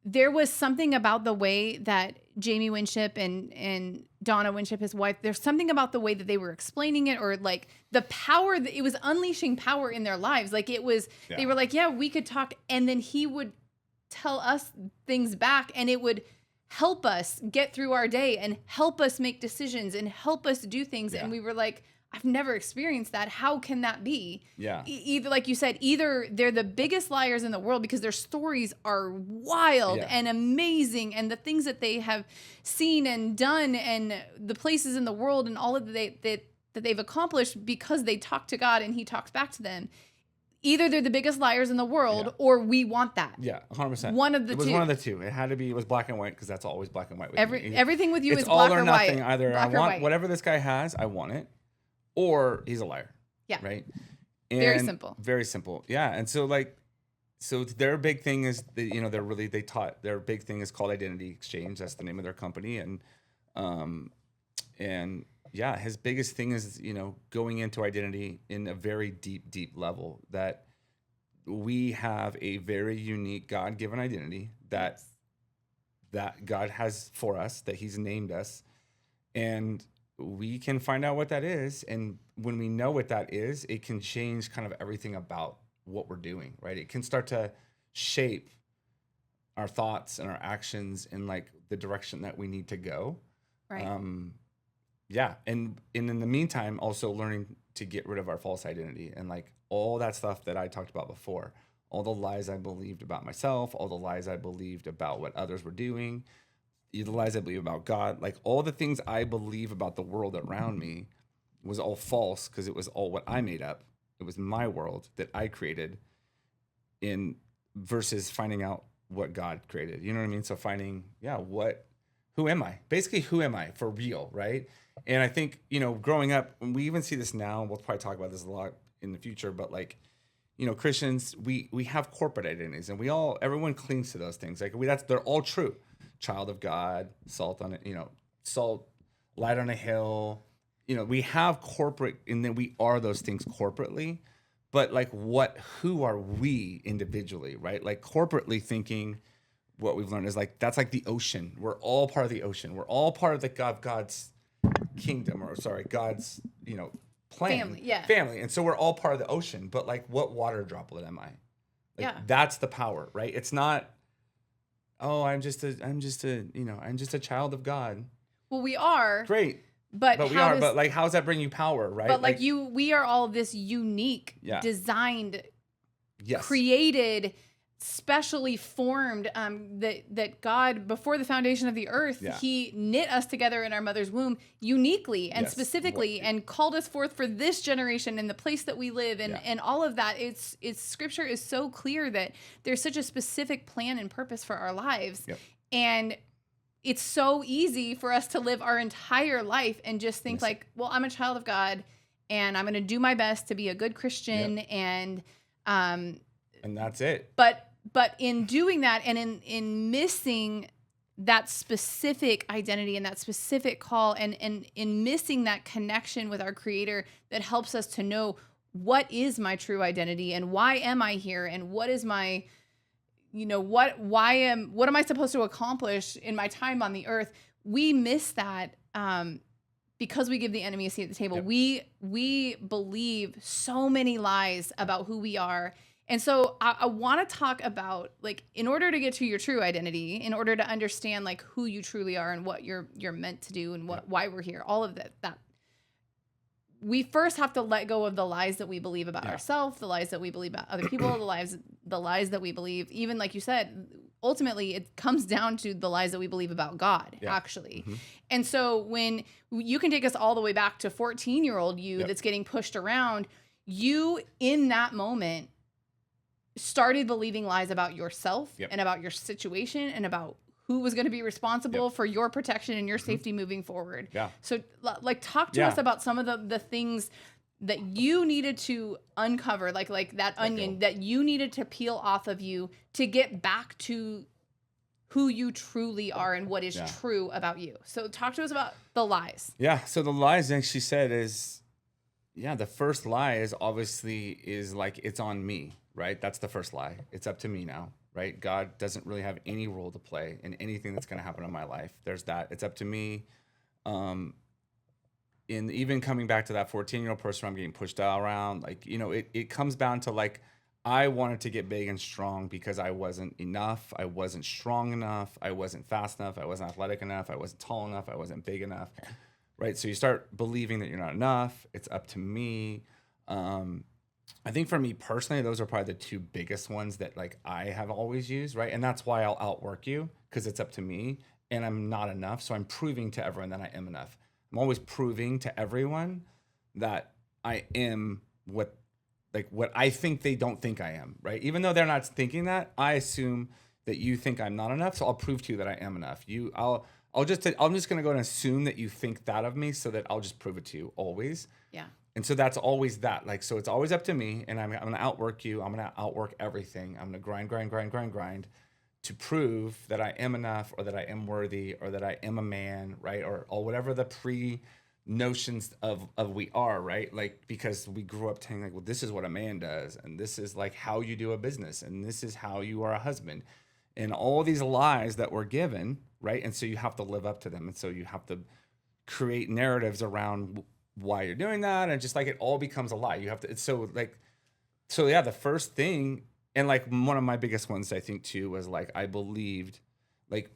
S2: there was something about the way that Jamie Winship and Donna Winship, his wife, there's something about the way that they were explaining it, or like the power that it was unleashing power in their lives. Like it was, they were like, yeah, we could talk. And then he would tell us things back and it would help us get through our day and help us make decisions and help us do things. And we were like, I've never experienced that. How can that be?
S1: Yeah.
S2: Either, like you said, either they're the biggest liars in the world because their stories are wild and amazing, and the things that they have seen and done, and the places in the world, and all of that they've accomplished because they talk to God and He talks back to them. Either they're the biggest liars in the world, or we want that.
S1: Yeah, 100%.
S2: One of the two.
S1: It was one of the two. It had to be. It was black and white because that's always black and white with me.
S2: Everything with you
S1: it's
S2: is black
S1: all
S2: or
S1: nothing.
S2: white.
S1: Either
S2: black
S1: I want
S2: white.
S1: whatever this guy has, I want it, or he's a liar.
S2: Yeah.
S1: Right.
S2: Very simple.
S1: Very simple. Yeah. And so so their big thing is their big thing is called Identity Exchange. That's the name of their company. And yeah, his biggest thing is, going into identity in a very deep, deep level, that we have a very unique God-given identity that God has for us, that He's named us, and we can find out what that is. And when we know what that is, it can change kind of everything about what we're doing, right? It can start to shape our thoughts and our actions in like the direction that we need to go.
S2: Right.
S1: Yeah. And in the meantime, also learning to get rid of our false identity and like all that stuff that I talked about before, all the lies I believed about myself, all the lies I believed about what others were doing, the lies I believe about God, like all the things I believe about the world around me was all false because it was all what I made up. It was my world that I created versus finding out what God created. You know what I mean? So finding, who am I? Basically, who am I for real, right? And I think, growing up, and we even see this now, we'll probably talk about this a lot in the future, but like, Christians, we have corporate identities and everyone clings to those things. Like they're all true. Child of God, salt on it, salt, light on a hill. We have corporate, and then we are those things corporately, but like who are we individually, right? Like corporately thinking, what we've learned is like, that's like the ocean. We're all part of the ocean. We're all part of God's kingdom, God's, plan. Family. And so we're all part of the ocean, but like what water droplet am I? That's the power, right? It's not, I'm just a child of God.
S2: Well, we are.
S1: Great.
S2: But
S1: like, how does that bring you power, right?
S2: But like we are all this unique, designed, created, specially formed, that God, before the foundation of the earth, He knit us together in our mother's womb uniquely and specifically, and called us forth for this generation and the place that we live, and all of that. It's Scripture is so clear that there's such a specific plan and purpose for our lives, and it's so easy for us to live our entire life and just think like, well, I'm a child of God and I'm going to do my best to be a good Christian, and
S1: that's it.
S2: But in doing that, and in missing that specific identity and that specific call, and in missing that connection with our Creator that helps us to know what is my true identity and why am I here, and what is my, what am I supposed to accomplish in my time on the earth? We miss that because we give the enemy a seat at the table. We believe so many lies about who we are. And so I want to talk about, like, in order to get to your true identity, in order to understand like who you truly are and what you're meant to do and why we're here, all of that we first have to let go of the lies that we believe about ourselves, the lies that we believe about other people, the lies that we believe, even like you said, ultimately it comes down to the lies that we believe about God, actually. Mm-hmm. And so when you can take us all the way back to 14-year-old you that's getting pushed around, you in that moment started believing lies about yourself and about your situation and about who was going to be responsible for your protection and your safety moving forward.
S1: Yeah.
S2: So like talk to us about some of the things that you needed to uncover, like that onion that you needed to peel off of you to get back to who you truly are and what is true about you. So talk to us about the lies.
S1: Yeah. So the lies, like she said, is, the first lie is obviously like, it's on me, right? That's the first lie. It's up to me now, right? God doesn't really have any role to play in anything that's going to happen in my life. There's that. It's up to me. In even coming back to that 14-year-old person I'm getting pushed around, like, it comes down to like, I wanted to get big and strong because I wasn't enough. I wasn't strong enough. I wasn't fast enough. I wasn't athletic enough. I wasn't tall enough. I wasn't big enough. Right. So you start believing that you're not enough. It's up to me. I think for me personally, those are probably the two biggest ones that like I have always used. Right. And that's why I'll outwork you, because it's up to me and I'm not enough. So I'm proving to everyone that I am enough. I'm always proving to everyone that I am what I think they don't think I am, right? Even though they're not thinking that, I assume that you think I'm not enough, so I'll prove to you that I am enough. I'm just gonna go and assume that you think that of me, so that I'll just prove it to you always.
S2: Yeah.
S1: And so that's always that. Like, so it's always up to me, and I'm gonna outwork you. I'm gonna outwork everything. I'm gonna grind to prove that I am enough, or that I am worthy, or that I am a man, right? Or whatever the notions of we are, right? Like, because we grew up saying like, well, this is what a man does, and this is like how you do a business, and this is how you are a husband, and all these lies that we're given, right? And so you have to live up to them, and so you have to create narratives around why you're doing that, and just like it all becomes a lie. You have to. It's so yeah. The first thing, and like one of my biggest ones I think too, was like I believed, like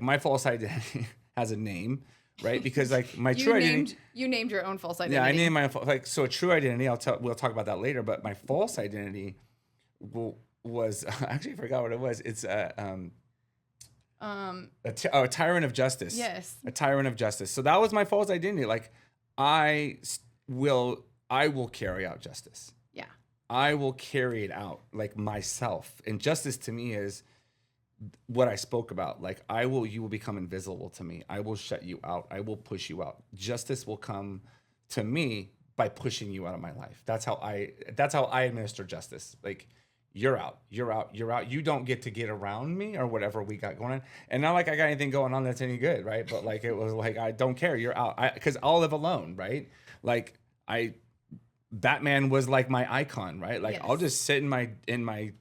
S1: my false identity has a name. Right, because like my true identity,
S2: you named your own false identity.
S1: Yeah, I named my so a true identity. We'll talk about that later. But my false identity was actually I forgot what it was. It's a tyrant of justice.
S2: Yes,
S1: a tyrant of justice. So that was my false identity. Like I will carry out justice.
S2: Yeah,
S1: I will carry it out like myself. And justice to me is what I spoke about. Like you will become invisible to me. I will shut you out. I will push you out. Justice will come to me by pushing you out of my life. That's how I administer justice. Like you're out. You don't get to get around me or whatever we got going on. And not like I got anything going on that's any good, right? But like it was like, I don't care. You're out. Because I'll live alone, right? Like Batman was like my icon, right? Like yes. I'll just sit in my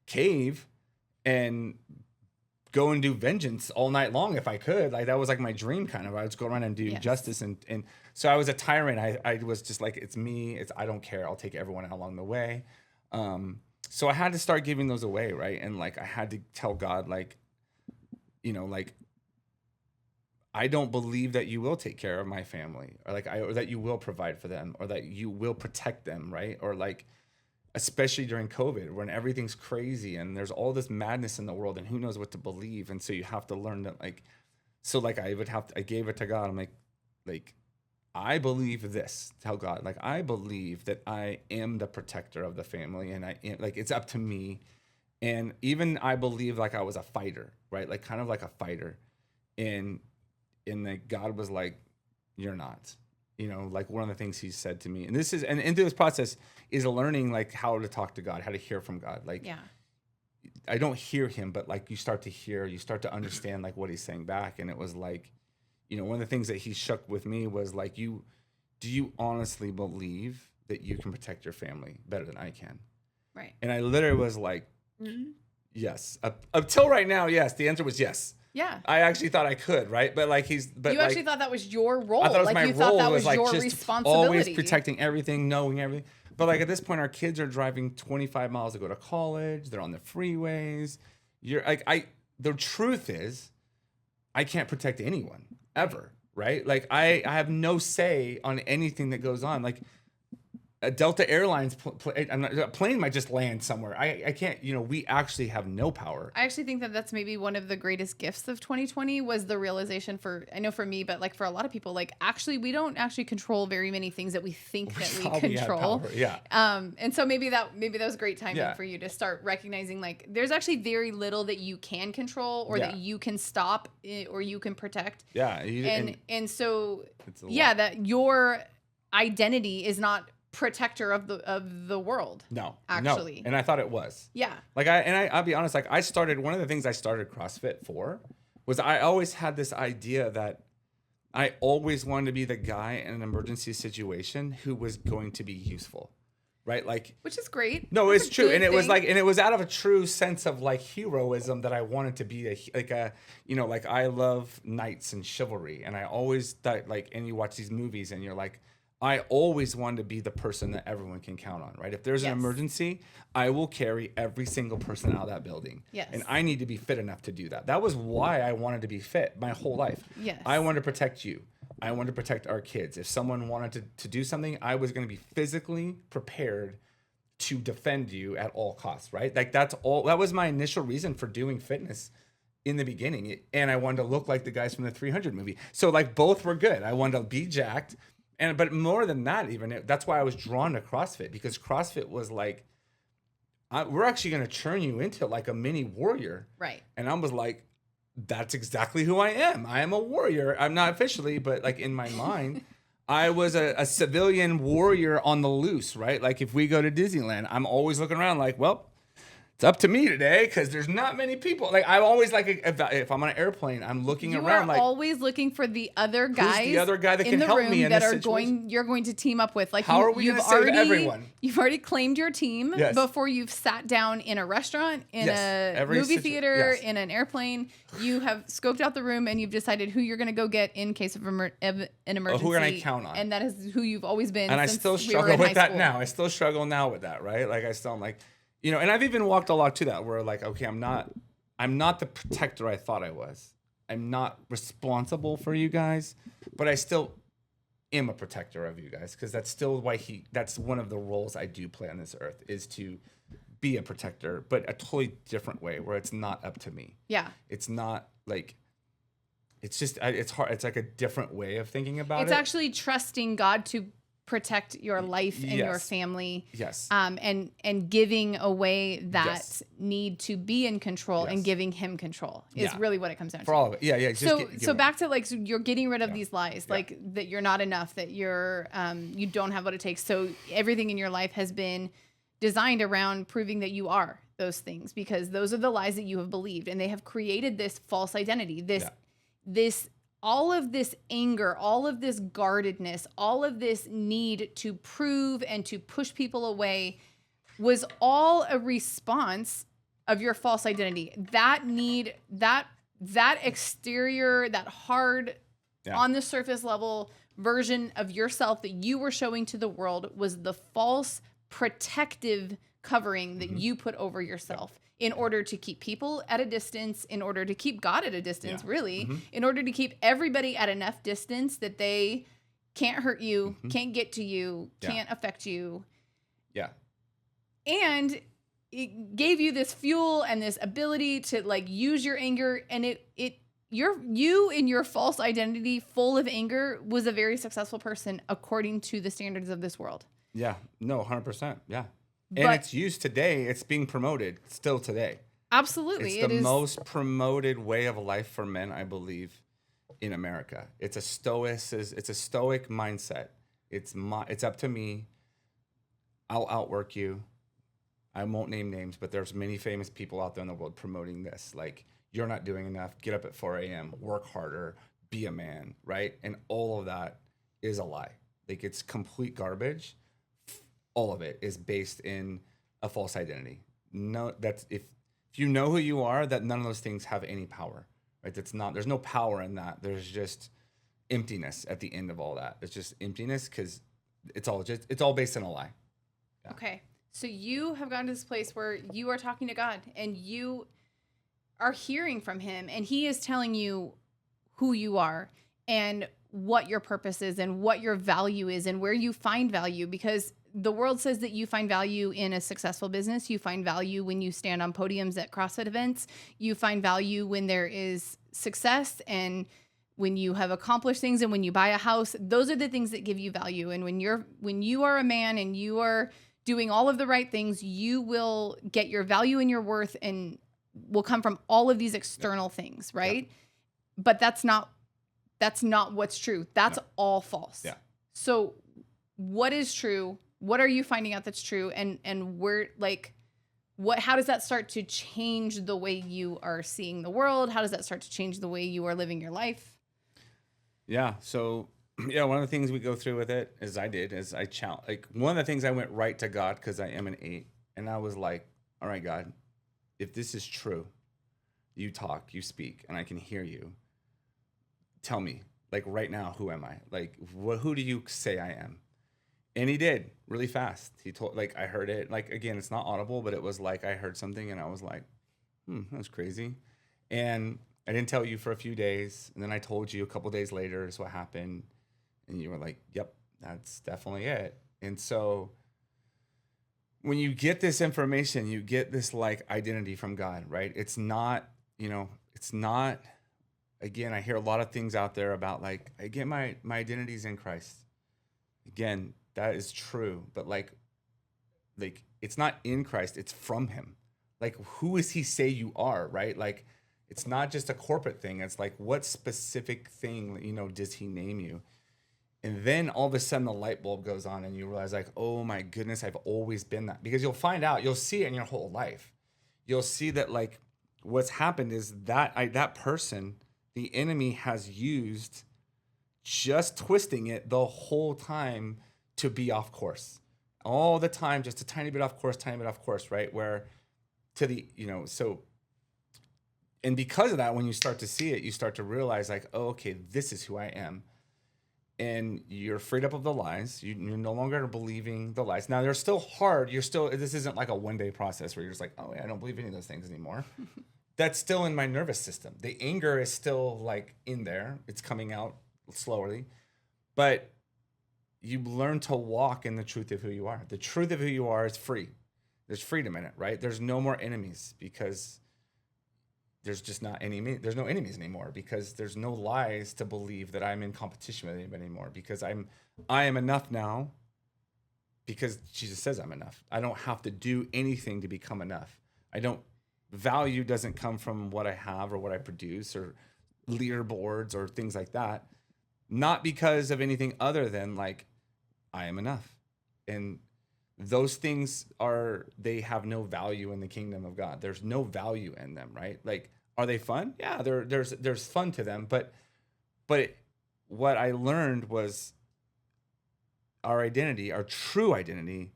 S1: cave and go and do vengeance all night long if I could. Like that was like my dream kind of. I would just go around and do justice. And so I was a tyrant. I was just like, it's me. I don't care. I'll take everyone out along the way. So I had to start giving those away, right? And like I had to tell God, like, like I don't believe that you will take care of my family, or like or that you will provide for them, or that you will protect them, right? Or like, especially during COVID, when everything's crazy and there's all this madness in the world and who knows what to believe. And so you have to learn that, like, so like I gave it to God. I'm like, I believe this, tell God, like, I believe that I am the protector of the family, and I am, like, it's up to me. And even I believe like I was a fighter, right? Like kind of like a fighter. And like God was like, you're not. Like one of the things he said to me, and this is, and into this process is learning like how to talk to God, how to hear from God. Like, yeah, I don't hear him, but like you start to understand like what he's saying back. And it was like, one of the things that he shook with me was like, do you honestly believe that you can protect your family better than I can?
S2: Right.
S1: And I literally was like, yes. Up till right now, yes. The answer was yes.
S2: Yeah.
S1: I actually thought I could, right? But like you
S2: actually thought that was your role.
S1: I thought it was
S2: like
S1: my
S2: you
S1: role.
S2: thought that was
S1: like
S2: your
S1: just
S2: responsibility.
S1: Always protecting everything, knowing everything. But like at this point, our kids are driving 25 miles to go to college. They're on the freeways. The truth is, I can't protect anyone ever, right? Like I have no say on anything that goes on. Like a Delta Airlines a plane might just land somewhere. I can't, we actually have no power.
S2: I actually think that that's maybe one of the greatest gifts of 2020 was the realization I know for me, but like for a lot of people, like actually we don't actually control very many things that we think that we control.
S1: Yeah.
S2: And so maybe that was great timing for you to start recognizing like there's actually very little that you can control or that you can stop or you can protect.
S1: Yeah.
S2: And so that your identity is not protector of the world.
S1: No,
S2: actually.
S1: No. And I thought it was.
S2: Yeah.
S1: Like I'll be honest, like one of the things I started CrossFit for was I always had this idea that I always wanted to be the guy in an emergency situation who was going to be useful. Right? Like,
S2: which is great.
S1: No,
S2: That's
S1: it's true. And it was
S2: thing.
S1: it was out of a true sense of like heroism that I wanted to be like I love knights and chivalry. And I always thought like, and you watch these movies and you're like, I always wanted to be the person that everyone can count on, right? If there's an emergency, I will carry every single person out of that building.
S2: Yes.
S1: And I need to be fit enough to do that. That was why I wanted to be fit my whole life.
S2: Yes.
S1: I wanted to protect you. I wanted to protect our kids. If someone wanted to do something, I was going to be physically prepared to defend you at all costs, right? Like that was my initial reason for doing fitness in the beginning. And I wanted to look like the guys from the 300 movie. So like both were good. I wanted to be jacked. But more than that, even that's why I was drawn to CrossFit, because CrossFit was like, we're actually going to turn you into like a mini warrior.
S2: Right.
S1: And I was like, that's exactly who I am. I am a warrior. I'm not officially, but like in my mind, I was a civilian warrior on the loose, right? Like if we go to Disneyland, I'm always looking around like, well, it's up to me today because there's not many people. Like I'm always like, if I'm on an airplane, I'm looking around. Like
S2: always looking for the other guys.
S1: Who's the other guy that can help me in this situation?
S2: You're going to team up with. Like
S1: how are we going to save everyone?
S2: You've already claimed your team before you've sat down in a restaurant, in a movie theater, in an airplane. You have scoped out the room and you've decided who you're going to go get in case of an emergency.
S1: Who can I count on?
S2: And that is who you've always been.
S1: And I still struggle with that now. I still struggle now with that, right? Like I still am like. And I've even walked a lot to that where like, okay, I'm not the protector I thought I was. I'm not responsible for you guys, but I still am a protector of you guys because that's still that's one of the roles I do play on this earth is to be a protector, but a totally different way where it's not up to me.
S2: Yeah.
S1: It's not like, it's just, it's hard. It's like a different way of thinking about it.
S2: It's actually trusting God to protect your life and your family.
S1: Yes.
S2: And giving away that need to be in control and giving him control is really what it comes down to.
S1: For all of it. Yeah. Yeah.
S2: So back to like, so you're getting rid of these lies, like that you're not enough, that you're, you don't have what it takes. So everything in your life has been designed around proving that you are those things because those are the lies that you have believed and they have created this false identity, this all of this anger, all of this guardedness, all of this need to prove and to push people away was all a response of your false identity. That need, that exterior, that hard on the surface level version of yourself that you were showing to the world was the false protective covering that you put over yourself. In order to keep people at a distance, in order to keep God at a distance, really, in order to keep everybody at enough distance that they can't hurt you, can't get to you, can't affect you.
S1: Yeah.
S2: And it gave you this fuel and this ability to like use your anger, and you in your false identity, full of anger, was a very successful person according to the standards of this world.
S1: Yeah. No, 100%. Yeah. And it's used today. It's being promoted still today.
S2: Absolutely.
S1: It's the most promoted way of life for men, I believe, in America. It's a stoic mindset. It's up to me. I'll outwork you. I won't name names, but there's many famous people out there in the world promoting this. Like, you're not doing enough. Get up at 4 a.m. Work harder. Be a man, right? And all of that is a lie. Like, it's complete garbage. All of it is based in a false identity. No, that's if you know who you are, that none of those things have any power, right? There's no power in that. There's just emptiness at the end of all that. It's just emptiness because it's all based on a lie. Yeah.
S2: Okay. So you have gotten to this place where you are talking to God and you are hearing from him and he is telling you who you are and what your purpose is and what your value is and where you find value, because the world says that you find value in a successful business. You find value when you stand on podiums at CrossFit events. You find value when there is success and when you have accomplished things and when you buy a house. Those are the things that give you value. And when you are a man and you are doing all of the right things, you will get your value and your worth and will come from all of these external things, right?
S1: Yeah.
S2: But that's not what's true. That's all false.
S1: Yeah.
S2: So what is true? What are you finding out that's true? And where, like, how does that start to change the way you are seeing the world? How does that start to change the way you are living your life?
S1: Yeah. So, one of the things we go through with it is I challenge, like, one of the things I went right to God because I am an 8. And I was like, all right, God, if this is true, you talk, you speak, and I can hear you. Tell me, like, right now, who am I? Like, who do you say I am? And he did really fast. He told, like, I heard it. Like, again, it's not audible, but it was like I heard something and I was like, that's crazy. And I didn't tell you for a few days. And then I told you a couple days later is what happened. And you were like, yep, that's definitely it. And so when you get this information, you get this, like, identity from God, right? It's not, again, I hear a lot of things out there about, like, I get my identity's in Christ. Again, that is true, but like it's not in Christ, it's from him. Like, who is he say you are, right? Like, it's not just a corporate thing. It's like, what specific thing, does he name you? And then all of a sudden the light bulb goes on and you realize, like, oh my goodness, I've always been that. Because you'll see it in your whole life. You'll see that, like, what's happened is that person, the enemy has used just twisting it the whole time to be off course. All the time, just a tiny bit off course, right? Where and because of that, when you start to see it, you start to realize, like, oh, okay, this is who I am. And you're freed up of the lies. You're no longer believing the lies. Now, they're still hard. This isn't like a one-day process where you're just like, oh, yeah, I don't believe any of those things anymore. That's still in my nervous system. The anger is still, like, in there. It's coming out slowly. But you learn to walk in the truth of who you are. The truth of who you are is free. There's freedom in it, right? There's no more enemies because there's just not there's no enemies anymore, because there's no lies to believe that I'm in competition with anybody anymore, because I am enough now because Jesus says I'm enough. I don't have to do anything to become enough. Value doesn't come from what I have or what I produce or leaderboards or things like that. Not because of anything other than, like, I am enough. And those things they have no value in the kingdom of God. There's no value in them, right? Like, are they fun? Yeah, there's fun to them. But what I learned was our identity, our true identity,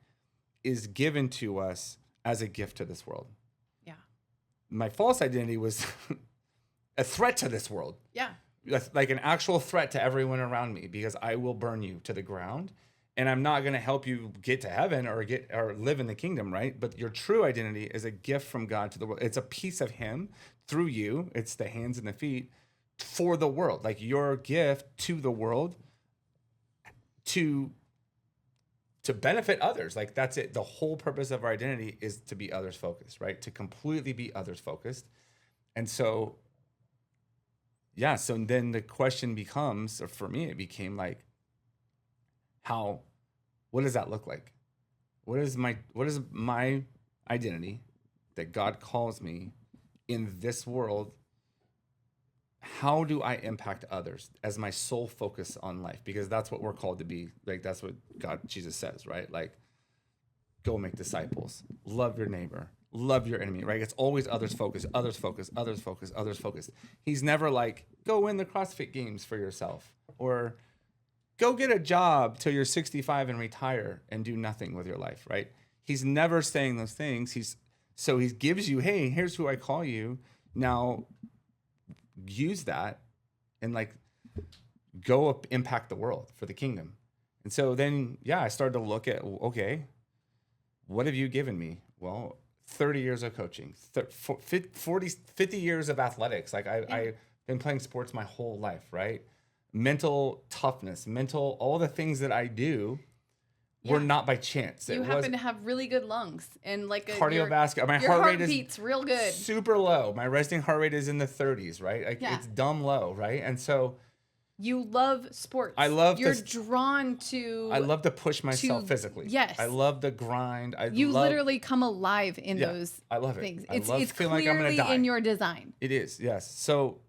S1: is given to us as a gift to this world.
S2: Yeah.
S1: My false identity was a threat to this world.
S2: Yeah.
S1: Like an actual threat to everyone around me, because I will burn you to the ground, and I'm not going to help you get to heaven or live in the kingdom, right? But your true identity is a gift from God to the world. It's a piece of him through you. It's the hands and the feet for the world. Like, your gift to the world to benefit others. Like, that's it. The whole purpose of our identity is to be others focused, right? To completely be others focused. And so, yeah, so then the question becomes, or for me, it became like, what does that look like? What is my identity that God calls me in this world? How do I impact others as my sole focus on life? Because that's what we're called to be. Like, that's what Jesus says, right? Like, go make disciples, love your neighbor, love your enemy, right? It's always others focused, others focused, others focused, others focused. He's never like, go win the CrossFit Games for yourself, or go get a job till you're 65 and retire and do nothing with your life, right? He's never saying those things. He gives you, hey, here's who I call you. Now use that and, like, go up, impact the world for the kingdom. And so then, I started to look at, okay, what have you given me? Well, 30 years of coaching, 50 years of athletics. Like, I've been playing sports my whole life, right? Mental toughness, all the things that I do were not by chance.
S2: You happen to have really good lungs and like
S1: cardiovascular. My
S2: your
S1: heart rate
S2: beats real good.
S1: Super low. My resting heart rate is in the 30s, right? Like it's dumb low, right? And so
S2: you love sports. You're drawn to.
S1: I love to push myself physically.
S2: Yes.
S1: I love the grind.
S2: You literally come alive in those
S1: I love it.
S2: things.
S1: I love
S2: it's
S1: feeling
S2: clearly
S1: like I'm gonna die.
S2: in your design.
S1: It is, yes. So,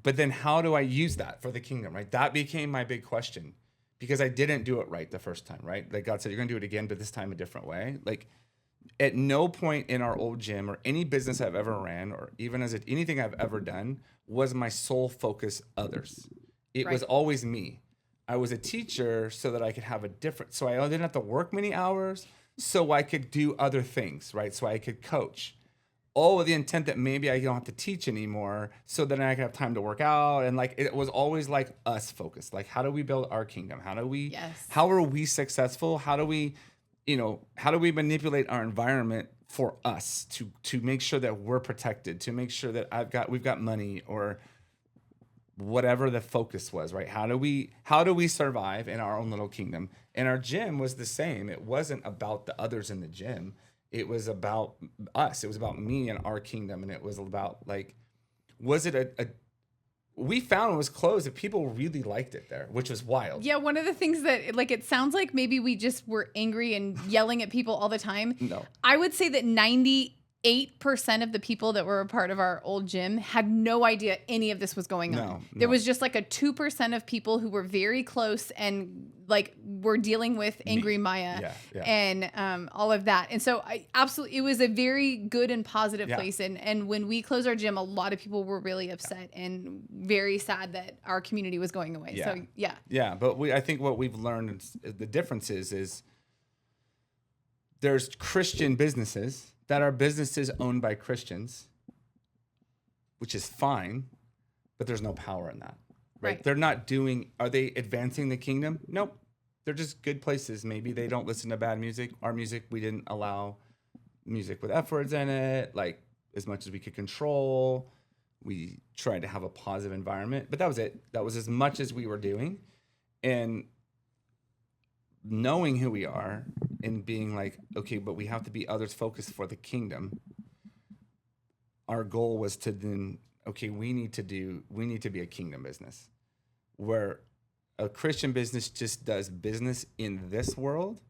S1: but then how do I use that for the kingdom, right? That became my big question because I didn't do it right the first time, right? Like God said, you're going to do it again, but this time a different way. Like at no point in our old gym or any business I've ever ran or even anything I've ever done was my sole focus others. It was always me. I was a teacher so that I could have so I didn't have to work many hours so I could do other things, right? So I could coach. All with the intent that maybe I don't have to teach anymore so that I can have time to work out. And like, it was always like us focused. Like, how do we build our kingdom? How are we successful? How do we manipulate our environment for us to make sure that we're protected, to make sure that we've got money or whatever the focus was, right? How do we survive in our own little kingdom? And our gym was the same. It wasn't about the others in the gym. It was about us. It was about me and our kingdom. And it was about like, we found it was closed that people really liked it there, which was wild.
S2: Yeah. One of the things that like, it sounds like maybe we just were angry and yelling at people all the time.
S1: No.
S2: I would say that 98% of the people that were a part of our old gym had no idea any of this was going on. There was just like a 2% of people who were very close and like were dealing with angry Maya and all of that. And so it was a very good and positive place. And when we closed our gym, a lot of people were really upset and very sad that our community was going away.
S1: Yeah.
S2: So yeah.
S1: Yeah. But I think what we've learned, the difference is there's Christian businesses that are businesses owned by Christians, which is fine, but there's no power in that, right? They're not are they advancing the kingdom? Nope. They're just good places. Maybe they don't listen to bad music. Our music, we didn't allow music with F words in it, like as much as we could control. We tried to have a positive environment, but that was it. That was as much as we were doing. And knowing who we are and being like, okay, but we have to be others focused for the kingdom. Our goal was to then, okay, we need to be a kingdom business where a Christian business just does business in this world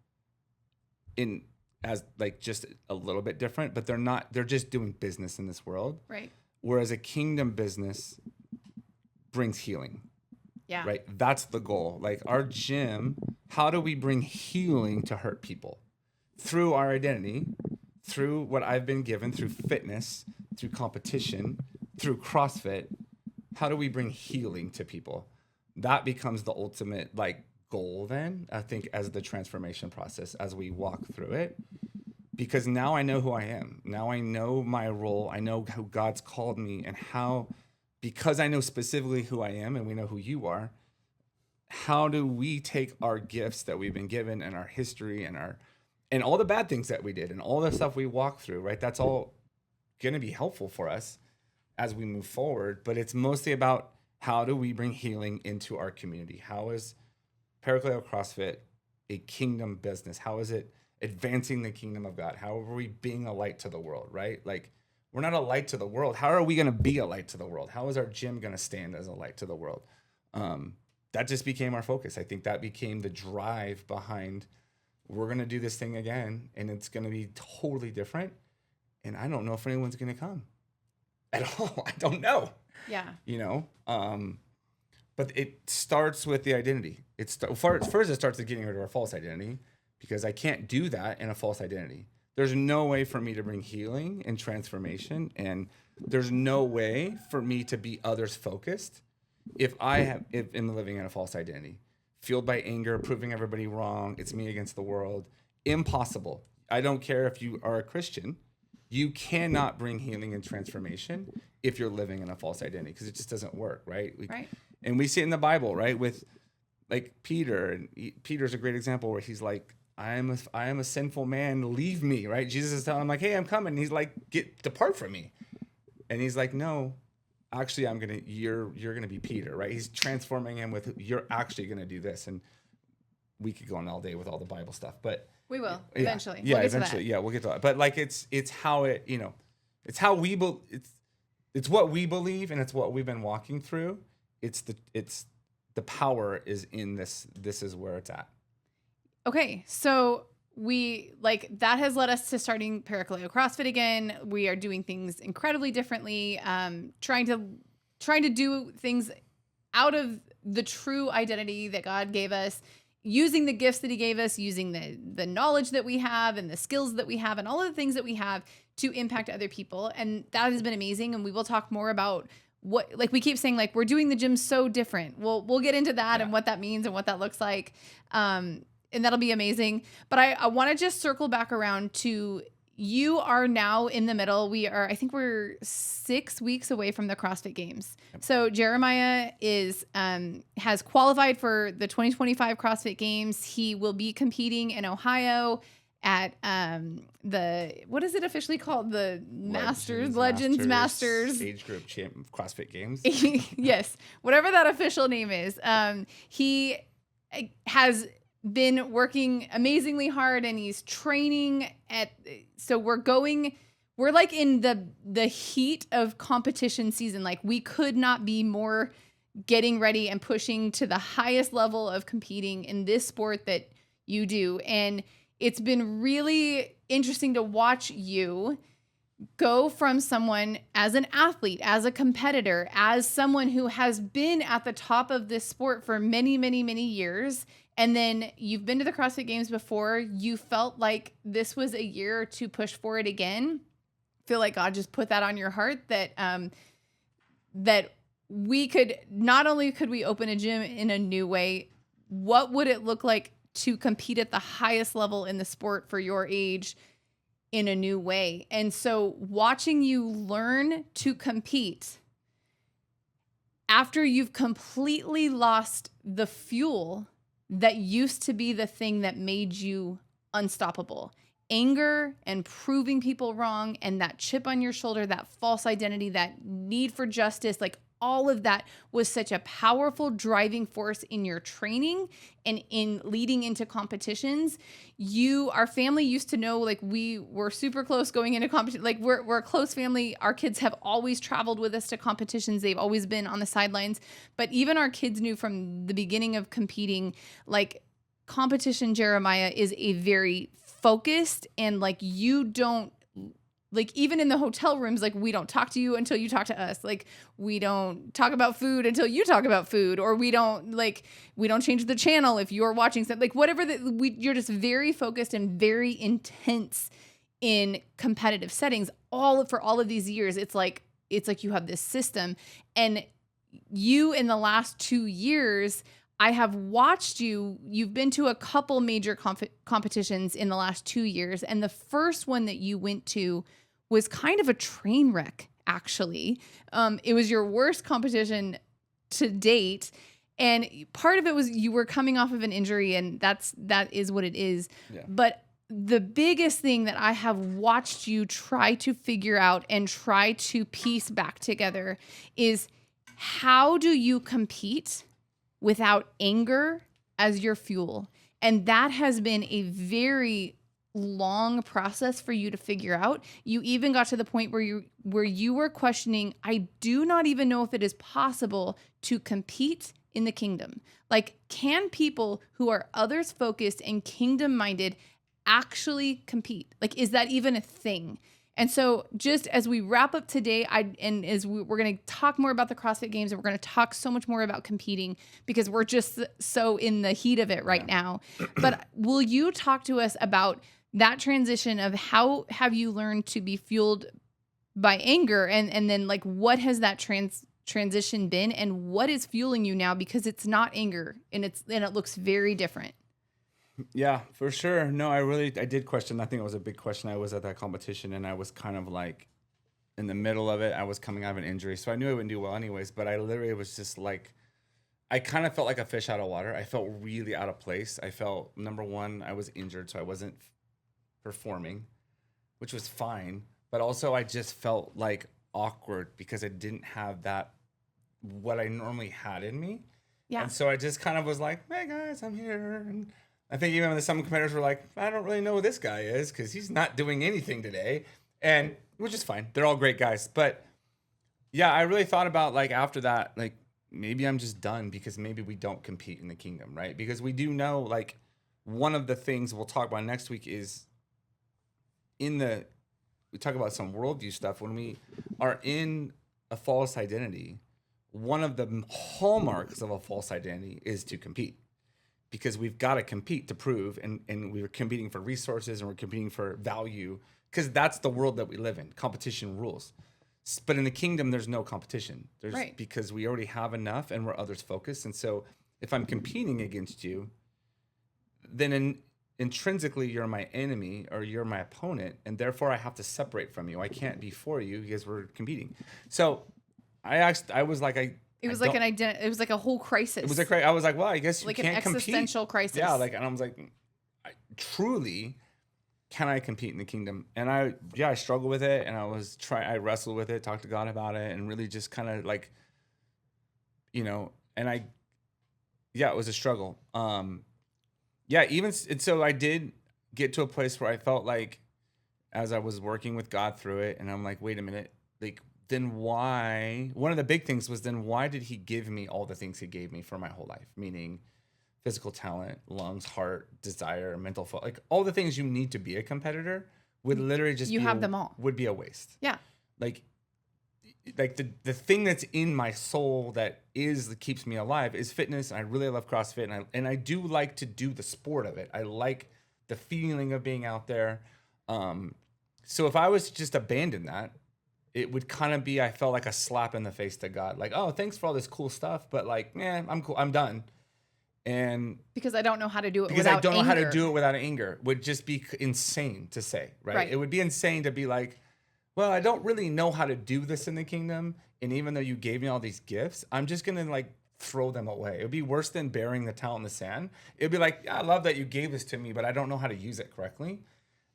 S1: as like just a little bit different, but they're just doing business in this world.
S2: Right.
S1: Whereas a kingdom business brings healing.
S2: Yeah.
S1: Right. That's the goal. Like our gym, how do we bring healing to hurt people? Through our identity, through what I've been given, through fitness, through competition, through CrossFit. How do we bring healing to people? That becomes the ultimate like goal then, I think, as the transformation process, as we walk through it. Because now I know who I am. Now I know my role. I know who God's called me and how. Because I know specifically who I am and we know who you are, how do we take our gifts that we've been given and our history and all the bad things that we did and all the stuff we walked through, right? That's all going to be helpful for us as we move forward. But it's mostly about how do we bring healing into our community? How is Paracleo CrossFit a kingdom business? How is it advancing the kingdom of God? How are we being a light to the world, right? Like, we're not a light to the world. How are we going to be a light to the world? How is our gym going to stand as a light to the world? That just became our focus. I think that became the drive behind we're going to do this thing again, and it's going to be totally different. And I don't know if anyone's going to come at all. I don't know.
S2: Yeah.
S1: You know, but it starts with the identity. First, it starts with getting rid of our false identity because I can't do that in a false identity. There's no way for me to bring healing and transformation, and there's no way for me to be others focused if I'm living in a false identity, fueled by anger, proving everybody wrong. It's me against the world. Impossible. I don't care if you are a Christian. You cannot bring healing and transformation if you're living in a false identity because it just doesn't work, right?
S2: Right.
S1: And we see it in the Bible, right? With like Peter, and Peter's a great example where he's like, I am a sinful man. Leave me, right? Jesus is telling him like, hey, I'm coming. And he's like, depart from me. And he's like, no, actually, you're going to be Peter, right? He's transforming him with, you're actually going to do this. And we could go on all day with all the Bible stuff, but
S2: we will
S1: yeah,
S2: eventually.
S1: Yeah,
S2: we'll
S1: eventually. Yeah, we'll get to that. But like, it's how it, it's how it's what we believe, and it's what we've been walking through. It's the power is in this. This is where it's at. Okay,
S2: so that has led us to starting Parakaleo CrossFit again. We are doing things incredibly differently, trying to do things out of the true identity that God gave us, using the gifts that he gave us, using the knowledge that we have and the skills that we have and all of the things that we have to impact other people. And that has been amazing. And we will talk more about what, like we keep saying, like we're doing the gym so different. We'll get into that and what that means and what that looks like. And that'll be amazing. But I want to just circle back around to, you are now in the middle. I think we're 6 weeks away from the CrossFit Games. Yep. So Jeremiah has qualified for the 2025 CrossFit Games. He will be competing in Ohio at what is it officially called? The Legends Masters
S1: age group champ CrossFit Games.
S2: Yes, whatever that official name is. He has been working amazingly hard, and he's training so we're like in the heat of competition season. Like we could not be more getting ready and pushing to the highest level of competing in this sport that you do. And it's been really interesting to watch you go from someone as an athlete, as a competitor, as someone who has been at the top of this sport for many, many, many years. And then you've been to the CrossFit Games before. You felt like this was a year to push for it again. Feel like God just put that on your heart that we could, not only could we open a gym in a new way, what would it look like to compete at the highest level in the sport for your age in a new way? And so watching you learn to compete after you've completely lost the fuel that used to be the thing that made you unstoppable. Anger and proving people wrong and that chip on your shoulder, that false identity, that need for justice, like all of that was such a powerful driving force in your training and in leading into competitions. Our family used to know, like we were super close going into competition. Like we're a close family. Our kids have always traveled with us to competitions. They've always been on the sidelines, but even our kids knew from the beginning of competing, like competition Jeremiah is a very focused, and like you don't, like even in the hotel rooms, like we don't talk to you until you talk to us. Like we don't talk about food until you talk about food, or we don't change the channel if you're watching something, like whatever you're just very focused and very intense in competitive settings for all of these years. It's like you have this system, and you in the last 2 years, I have watched you've been to a couple major competitions in the last 2 years. And the first one that you went to was kind of a train wreck, actually. It was your worst competition to date. And part of it was you were coming off of an injury, and that is what it is. Yeah. But the biggest thing that I have watched you try to figure out and try to piece back together is, how do you compete without anger as your fuel? And that has been a very long process for you to figure out. You even got to the point where you were questioning, I do not even know if it is possible to compete in the kingdom. Like, can people who are others focused and kingdom minded actually compete? Like, is that even a thing? And so just as we wrap up today, we're going to talk more about the CrossFit Games, and we're going to talk so much more about competing because we're just so in the heat of it right now. But will you talk to us about that transition of how have you learned to be fueled by anger, and then like what has that transition been, and what is fueling you now, because it's not anger and it looks very different.
S1: Yeah, for sure. No, I did question. I think it was a big question. I was at that competition, and I was kind of like in the middle of it. I was coming out of an injury, so I knew I wouldn't do well anyways, but I literally was just like, I kind of felt like a fish out of water. I felt really out of place. I felt, number one, I was injured, so I wasn't performing, which was fine. But also I just felt like awkward because I didn't have that, what I normally had in me.
S2: Yeah.
S1: And so I just kind of was like, hey guys, I'm here. And I think even some competitors were like, I don't really know who this guy is because he's not doing anything today. And which is fine. They're all great guys. But yeah, I really thought about like after that, like maybe I'm just done because maybe we don't compete in the kingdom, right? Because we do know like one of the things we'll talk about next week is we talk about some worldview stuff. When we are in a false identity, one of the hallmarks of a false identity is to compete, because we've got to compete to prove, and we're competing for resources and we're competing for value, because that's the world that we live in. Competition rules. But in the kingdom, there's no competition. Because we already have enough and we're others focused. And so if I'm competing against you, then intrinsically you're my enemy or you're my opponent, and therefore I have to separate from you. I can't be for you because we're competing. So it was like
S2: a whole crisis.
S1: It was I was like, well, I guess you
S2: like
S1: can't
S2: an existential
S1: compete.
S2: crisis.
S1: Yeah, and I was like, truly, can I compete in the kingdom? And I struggled with it, and I wrestled with it, talked to God about it, and really just kind of like, it was a struggle. So I did get to a place where I felt like, as I was working with God through it, and I'm like, wait a minute, like, then why? One of the big things was, then why did he give me all the things he gave me for my whole life? Meaning physical talent, lungs, heart, desire, mental, like all the things you need to be a competitor would literally just
S2: them all.
S1: Would be a waste.
S2: Yeah.
S1: Like the thing that's in my soul that keeps me alive is fitness. And I really love CrossFit, and I do like to do the sport of it. I like the feeling of being out there. So if I was to just abandon that, it would kind of be, I felt like a slap in the face to God. Like, oh, thanks for all this cool stuff, but like, I'm cool. I'm done. And
S2: because I don't know how to do it
S1: because
S2: without
S1: I don't know
S2: anger.
S1: how to do it without anger would just be insane to say, right? It would be insane to be like, well, I don't really know how to do this in the kingdom. And even though you gave me all these gifts, I'm just going to like throw them away. It would be worse than burying the towel in the sand. It'd be like, yeah, I love that you gave this to me, but I don't know how to use it correctly.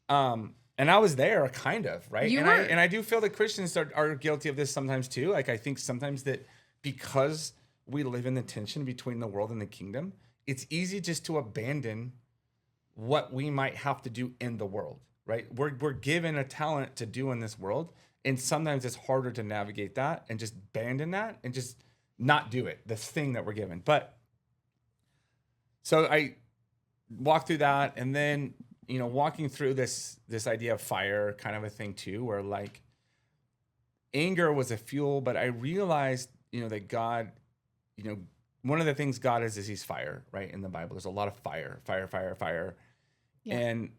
S1: And I was there, kind of, right? And I do feel that Christians are guilty of this sometimes too. Like, I think sometimes that because we live in the tension between the world and the kingdom, it's easy just to abandon what we might have to do in the world, right? We're given a talent to do in this world, and sometimes it's harder to navigate that and just abandon that and just not do it, the thing that we're given. But so I walked through that, and then walking through this idea of fire kind of a thing too, where like anger was a fuel, but I realized, that God, one of the things God is he's fire, right? In the Bible, there's a lot of fire. Yeah. And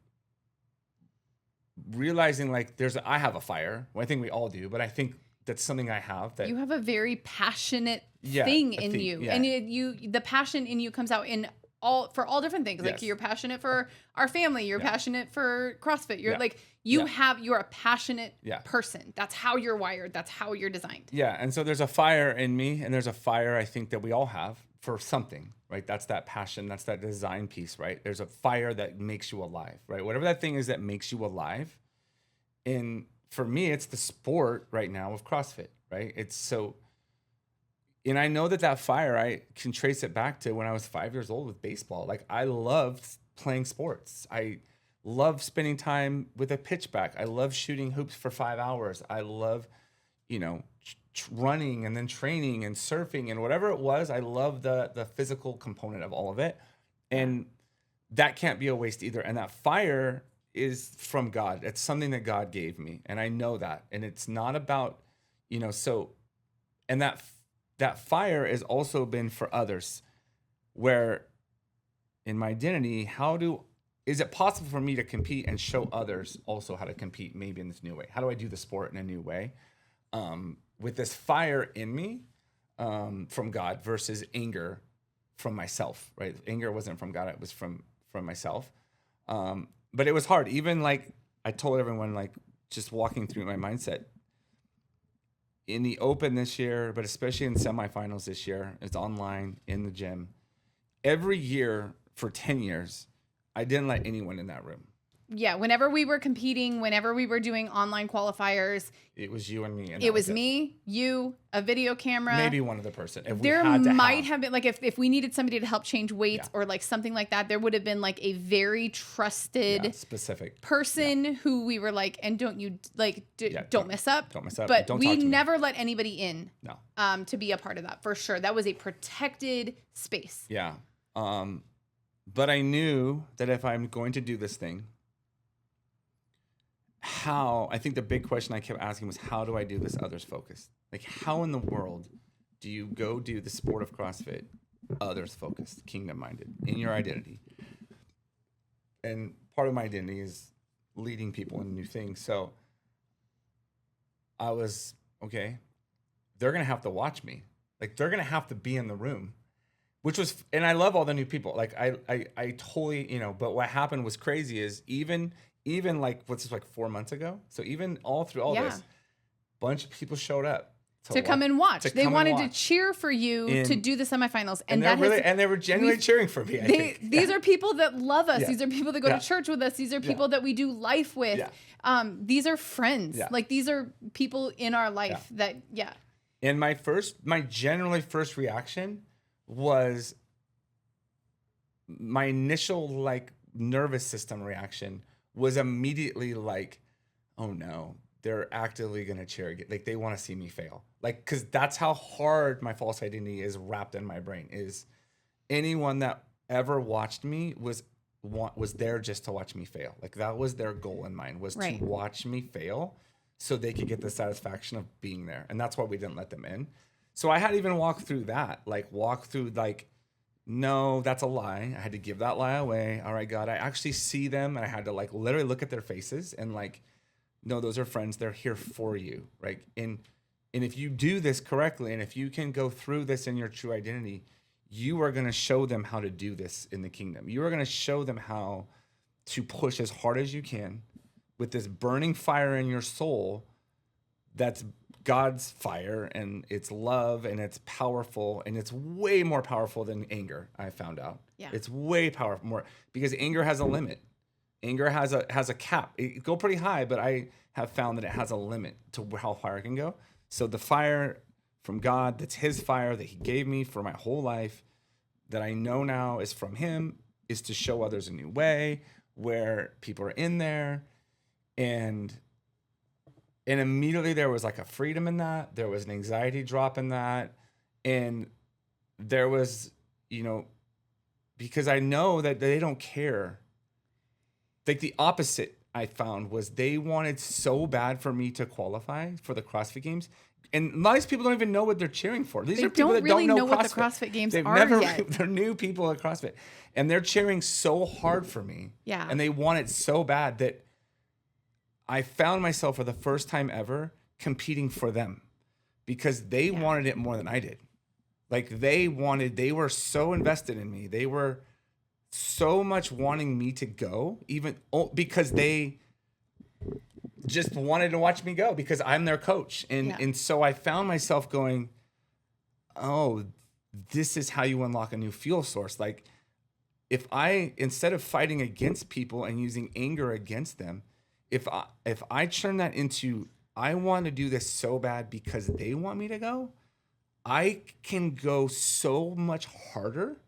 S1: realizing like I have a fire. Well, I think we all do, but I think that's something I have. That
S2: you have a very passionate thing in you. Yeah. And the passion in you comes out in for all different things. Like, you're passionate for our family. You're passionate for CrossFit. You're like, you're a passionate person. That's how you're wired. That's how you're designed.
S1: Yeah. And so there's a fire in me, and there's a fire I think that we all have for something, right? That's that passion. That's that design piece, right? There's a fire that makes you alive, right? Whatever that thing is that makes you alive. And for me, it's the sport right now of CrossFit, right? And I know that fire, I can trace it back to when I was 5 years old with baseball. Like, I loved playing sports. I love spending time with a pitchback. I love shooting hoops for 5 hours. I love, running and then training and surfing and whatever it was. I love the physical component of all of it. And that can't be a waste either. And that fire is from God. It's something that God gave me. And I know that. And it's not about, and that fire has also been for others, where in my identity, is it possible for me to compete and show others also how to compete maybe in this new way? How do I do the sport in a new way? With this fire in me from God versus anger from myself, right? Anger wasn't from God, it was from myself. But it was hard. Even like I told everyone, like just walking through my mindset, in the open this year, but especially in semifinals this year, it's online in the gym. Every year for 10 years, I didn't let anyone in that room.
S2: whenever we were competing, whenever we were doing online qualifiers,
S1: it was you and me. And
S2: it was me, you, a video camera.
S1: Maybe one other person. If
S2: there
S1: we had to
S2: might have been like if we needed somebody to help change weights
S1: Yeah.
S2: or like something like that, there would have been like a very trusted
S1: specific
S2: person who we were like, and don't you like don't mess up.
S1: Don't mess up.
S2: But
S1: Don't
S2: we
S1: talk to me.
S2: never let anybody in.
S1: No.
S2: To be a part of that for sure. That was a protected space.
S1: Yeah. But I knew that if I'm going to do this thing, I think the big question I kept asking was, how do I do this others focused? Like, how in the world do you go do the sport of CrossFit others focused, kingdom minded, in your identity? And part of my identity is leading people in new things. So I was, okay, they're going to have to watch me. Like, they're going to have to be in the room, which was, and I love all the new people. Like, I totally, but what happened was crazy is even like, what's this, like 4 months ago? So even all through all this, bunch of people showed up
S2: to come and watch. They wanted to cheer for you to do the semifinals. And
S1: they were genuinely cheering for me, I think.
S2: These are people that love us.
S1: Yeah.
S2: These are people that go to church with us. These are people that we do life with.
S1: Yeah.
S2: These are friends.
S1: Yeah.
S2: Like, these are people in our life that.
S1: And my generally first reaction was, my initial like nervous system reaction was immediately like, oh no, they're actively going to cheer again. Like, they want to see me fail. Like, cause that's how hard my false identity is wrapped in my brain. Is anyone that ever watched me was there just to watch me fail. Like, that was their goal in mind, was to watch me fail so they could get the satisfaction of being there. And that's why we didn't let them in. So I had to even walk through, no, that's a lie. I had to give that lie away. All right, God, I actually see them, and I had to like literally look at their faces and like, no, those are friends. They're here for you, right? And if you do this correctly, and if you can go through this in your true identity, you are going to show them how to do this in the kingdom. You are going to show them how to push as hard as you can with this burning fire in your soul that's God's fire, and it's love, and it's powerful, and it's way more powerful than anger. I found out.
S2: Yeah.
S1: It's way powerful, more, because anger has a limit. Anger has a cap. It go pretty high, but I have found that it has a limit to how far it can go. So the fire from God, that's his fire that he gave me for my whole life, that I know now is from him, is to show others a new way where people are in there. And immediately there was like a freedom in that. There was an anxiety drop in that. And there was, because I know that they don't care. Like, the opposite I found was they wanted so bad for me to qualify for the CrossFit Games. And a lot of these people don't even know what they're cheering for. These are people that don't know
S2: what the CrossFit Games
S1: They've
S2: are
S1: never,
S2: yet.
S1: They're new people at CrossFit. And they're cheering so hard for me.
S2: Yeah.
S1: And they want it so bad that I found myself for the first time ever competing for them, because they wanted it more than I did. Like, they were so invested in me. They were so much wanting me to go, even because they just wanted to watch me go because I'm their coach. And so I found myself going, oh, this is how you unlock a new fuel source. Like, if instead of fighting against people and using anger against them, if I turn that into, I want to do this so bad because they want me to go, I can go so much harder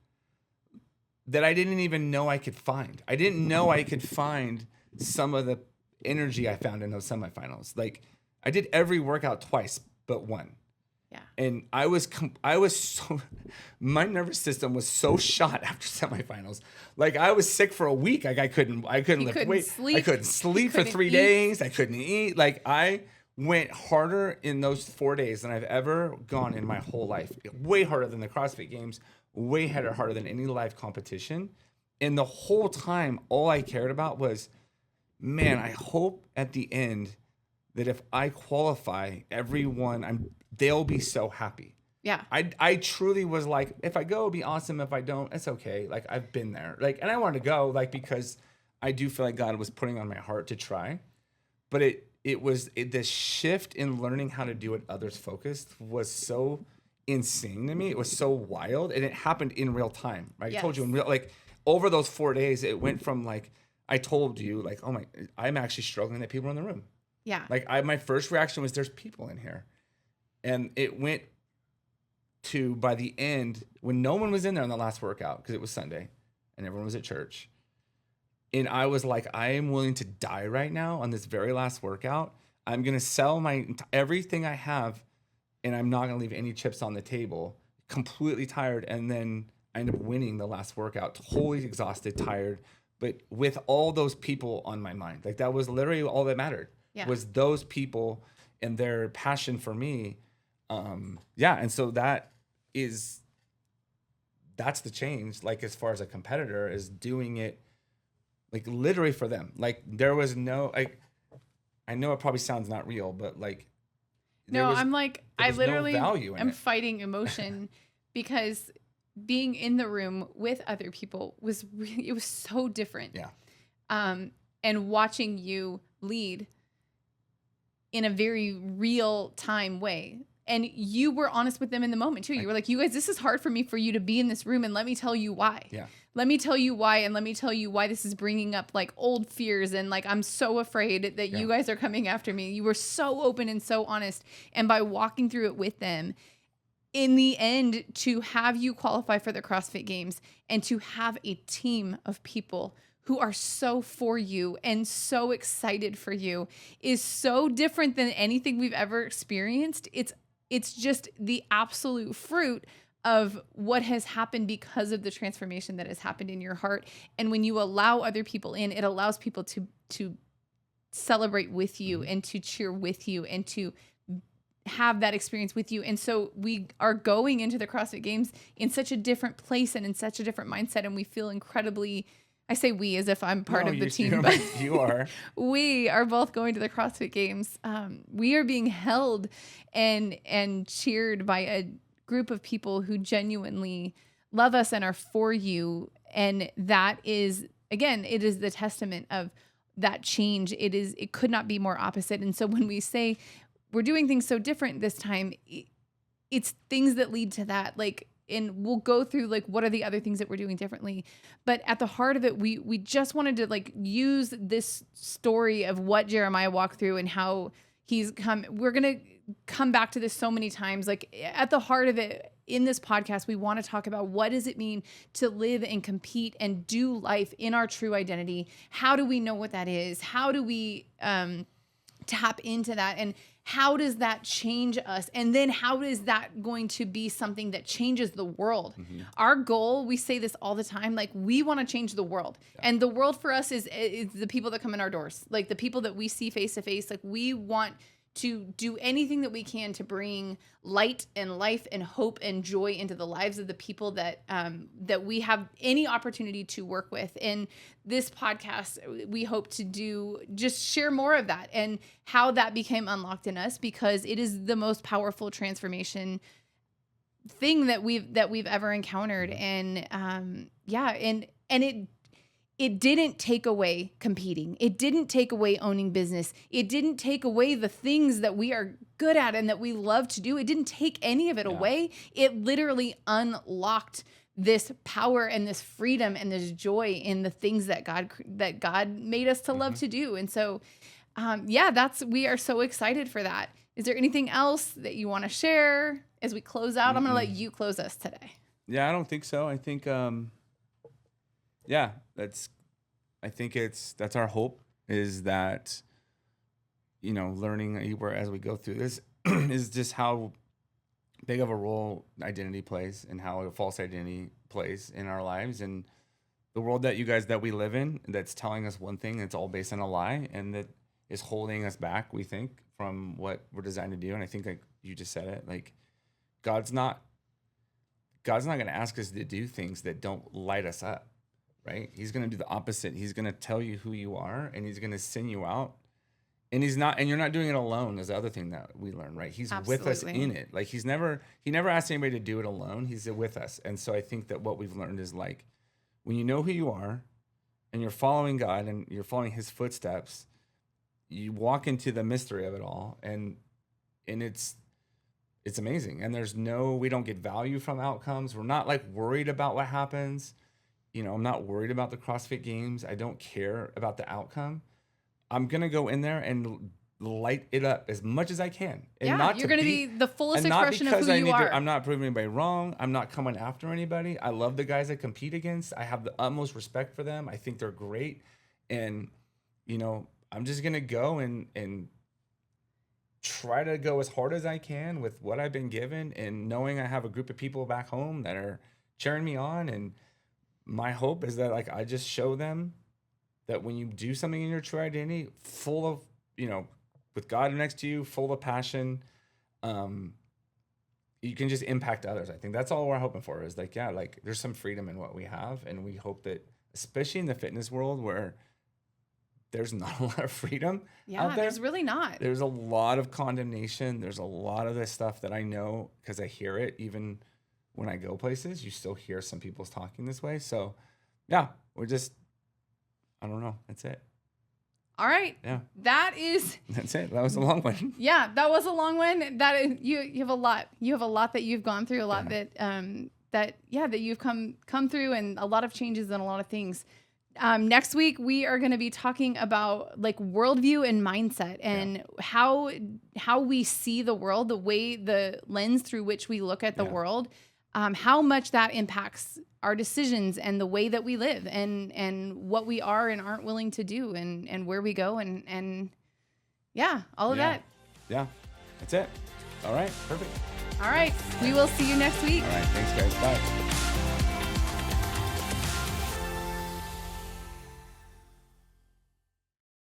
S1: that I didn't even know I could find. I didn't know I could find some of the energy I found in those semifinals. Like, I did every workout twice but one.
S2: Yeah.
S1: And I was so, my nervous system was so shot after semifinals. Like, I was sick for a week. Like, I couldn't lift weight. I couldn't sleep for 3 days. I couldn't eat. Like, I went harder in those 4 days than I've ever gone in my whole life. Way harder than the CrossFit Games, way harder than any live competition. And the whole time, all I cared about was, man, I hope at the end that if I qualify, they'll be so happy.
S2: Yeah.
S1: I truly was like, if I go, it'll be awesome. If I don't, it's okay. Like, I've been there. Like, and I wanted to go, like, because I do feel like God was putting on my heart to try. But this shift in learning how to do it others focused was so insane to me. It was so wild, and it happened in real time. Right?
S2: Yes.
S1: I told you, like, over those 4 days, it went from like, I told you, like, oh my, I'm actually struggling that people are in the room.
S2: Yeah.
S1: Like, my first reaction was, there's people in here. And it went to, by the end, when no one was in there on the last workout, because it was Sunday and everyone was at church. And I was like, I am willing to die right now on this very last workout. I'm going to sell everything I have, and I'm not going to leave any chips on the table. Completely tired. And then I ended up winning the last workout, totally exhausted, tired, but with all those people on my mind. Like, that was literally all that mattered, was those people and their passion for me. And so that's the change. Like, as far as a competitor, is doing it like literally for them. Like, there was no, like, I know it probably sounds not real, but like,
S2: I'm like, I literally
S1: no value in
S2: am
S1: it.
S2: fighting emotion because being in the room with other people was really, it was so different.
S1: Yeah.
S2: And watching you lead in a very real time way. And you were honest with them in the moment too. You were like, you guys, this is hard for me for you to be in this room. And let me tell you why.
S1: Yeah.
S2: Let me tell you why. And let me tell you why this is bringing up like old fears. And like, I'm so afraid that you guys are coming after me. You were so open and so honest. And by walking through it with them, in the end, to have you qualify for the CrossFit Games and to have a team of people who are so for you and so excited for you is so different than anything we've ever experienced. It's just the absolute fruit of what has happened because of the transformation that has happened in your heart. And when you allow other people in, it allows people to celebrate with you and to cheer with you and to have that experience with you. And so we are going into the CrossFit Games in such a different place and in such a different mindset. And we feel incredibly, I say we as if I'm part of the team, but
S1: you are.
S2: We are both going to the CrossFit Games. We are being held and cheered by a group of people who genuinely love us and are for you. And that is, again, it is the testament of that change. It could not be more opposite. And so when we say we're doing things so different this time, it's things that lead to that. Like, and we'll go through like, what are the other things that we're doing differently? But at the heart of it, we just wanted to like use this story of what Jeremiah walked through and how he's come. We're going to come back to this so many times. Like, at the heart of it in this podcast, we want to talk about what does it mean to live and compete and do life in our true identity? How do we know what that is? How do we tap into that? And how does that change us? And then how is that going to be something that changes the world? Mm-hmm. Our goal, we say this all the time, like, we want to change the world. Yeah. And the world for us is the people that come in our doors, like the people that we see face to face. Like, we want to do anything that we can to bring light and life and hope and joy into the lives of the people that that we have any opportunity to work with. In this podcast, we hope to do just share more of that and how that became unlocked in us, because it is the most powerful transformation thing that we've ever encountered. And it didn't take away competing. It didn't take away owning business. It didn't take away the things that we are good at and that we love to do. It didn't take any of it away. It literally unlocked this power and this freedom and this joy in the things that God made us to love to do. And so, we are so excited for that. Is there anything else that you want to share as we close out? I'm going to let you close us today.
S1: Yeah, I don't think so. I think, that's our hope, is that, learning as we go through this is just how big of a role identity plays and how a false identity plays in our lives, and the world that we live in, that's telling us one thing, it's all based on a lie, and that is holding us back, we think, from what we're designed to do. And I think, like you just said it, like, God's not going to ask us to do things that don't light us up. Right? He's going to do the opposite. He's going to tell you who you are, and he's going to send you out. And you're not doing it alone, is the other thing that we learn, right? He's with us in it. Like, he never asked anybody to do it alone. He's with us. And so I think that what we've learned is, like, when you know who you are and you're following God and you're following his footsteps, you walk into the mystery of it all. And it's amazing. And we don't get value from outcomes. We're not like worried about what happens. I'm not worried about the CrossFit Games. I don't care about the outcome. I'm going to go in there and light it up as much as I can. And
S2: Yeah,
S1: not
S2: you're
S1: to
S2: going to be the fullest
S1: and not
S2: expression of
S1: because
S2: who
S1: I
S2: you
S1: need
S2: are.
S1: to, I'm not proving anybody wrong. I'm not coming after anybody. I love the guys I compete against. I have the utmost respect for them. I think they're great. And, I'm just going to go and try to go as hard as I can with what I've been given, and knowing I have a group of people back home that are cheering me on. And my hope is that I just show them that when you do something in your true identity, full of, with God next to you, full of passion, you can just impact others. I think that's all we're hoping for is there's some freedom in what we have. And we hope that, especially in the fitness world where there's not a lot of freedom out there.
S2: There's really not.
S1: There's a lot of condemnation. There's a lot of this stuff that I know because I hear it. Even when I go places, you still hear some people talking this way. So yeah, I don't know. That's it.
S2: All right.
S1: Yeah.
S2: That's
S1: it. That was a long one.
S2: Yeah, that was a long one. That is, you have a lot. You have a lot that you've gone through, a lot that you've come through, and a lot of changes and a lot of things. Next week we are going to be talking about worldview and mindset, and how we see the world, the lens through which we look at the world, how much that impacts our decisions and the way that we live, and what we are and aren't willing to do, and where we go, and all of that.
S1: Yeah, that's it. All right, perfect.
S2: All right, we will see you next week.
S1: All right, thanks guys. Bye.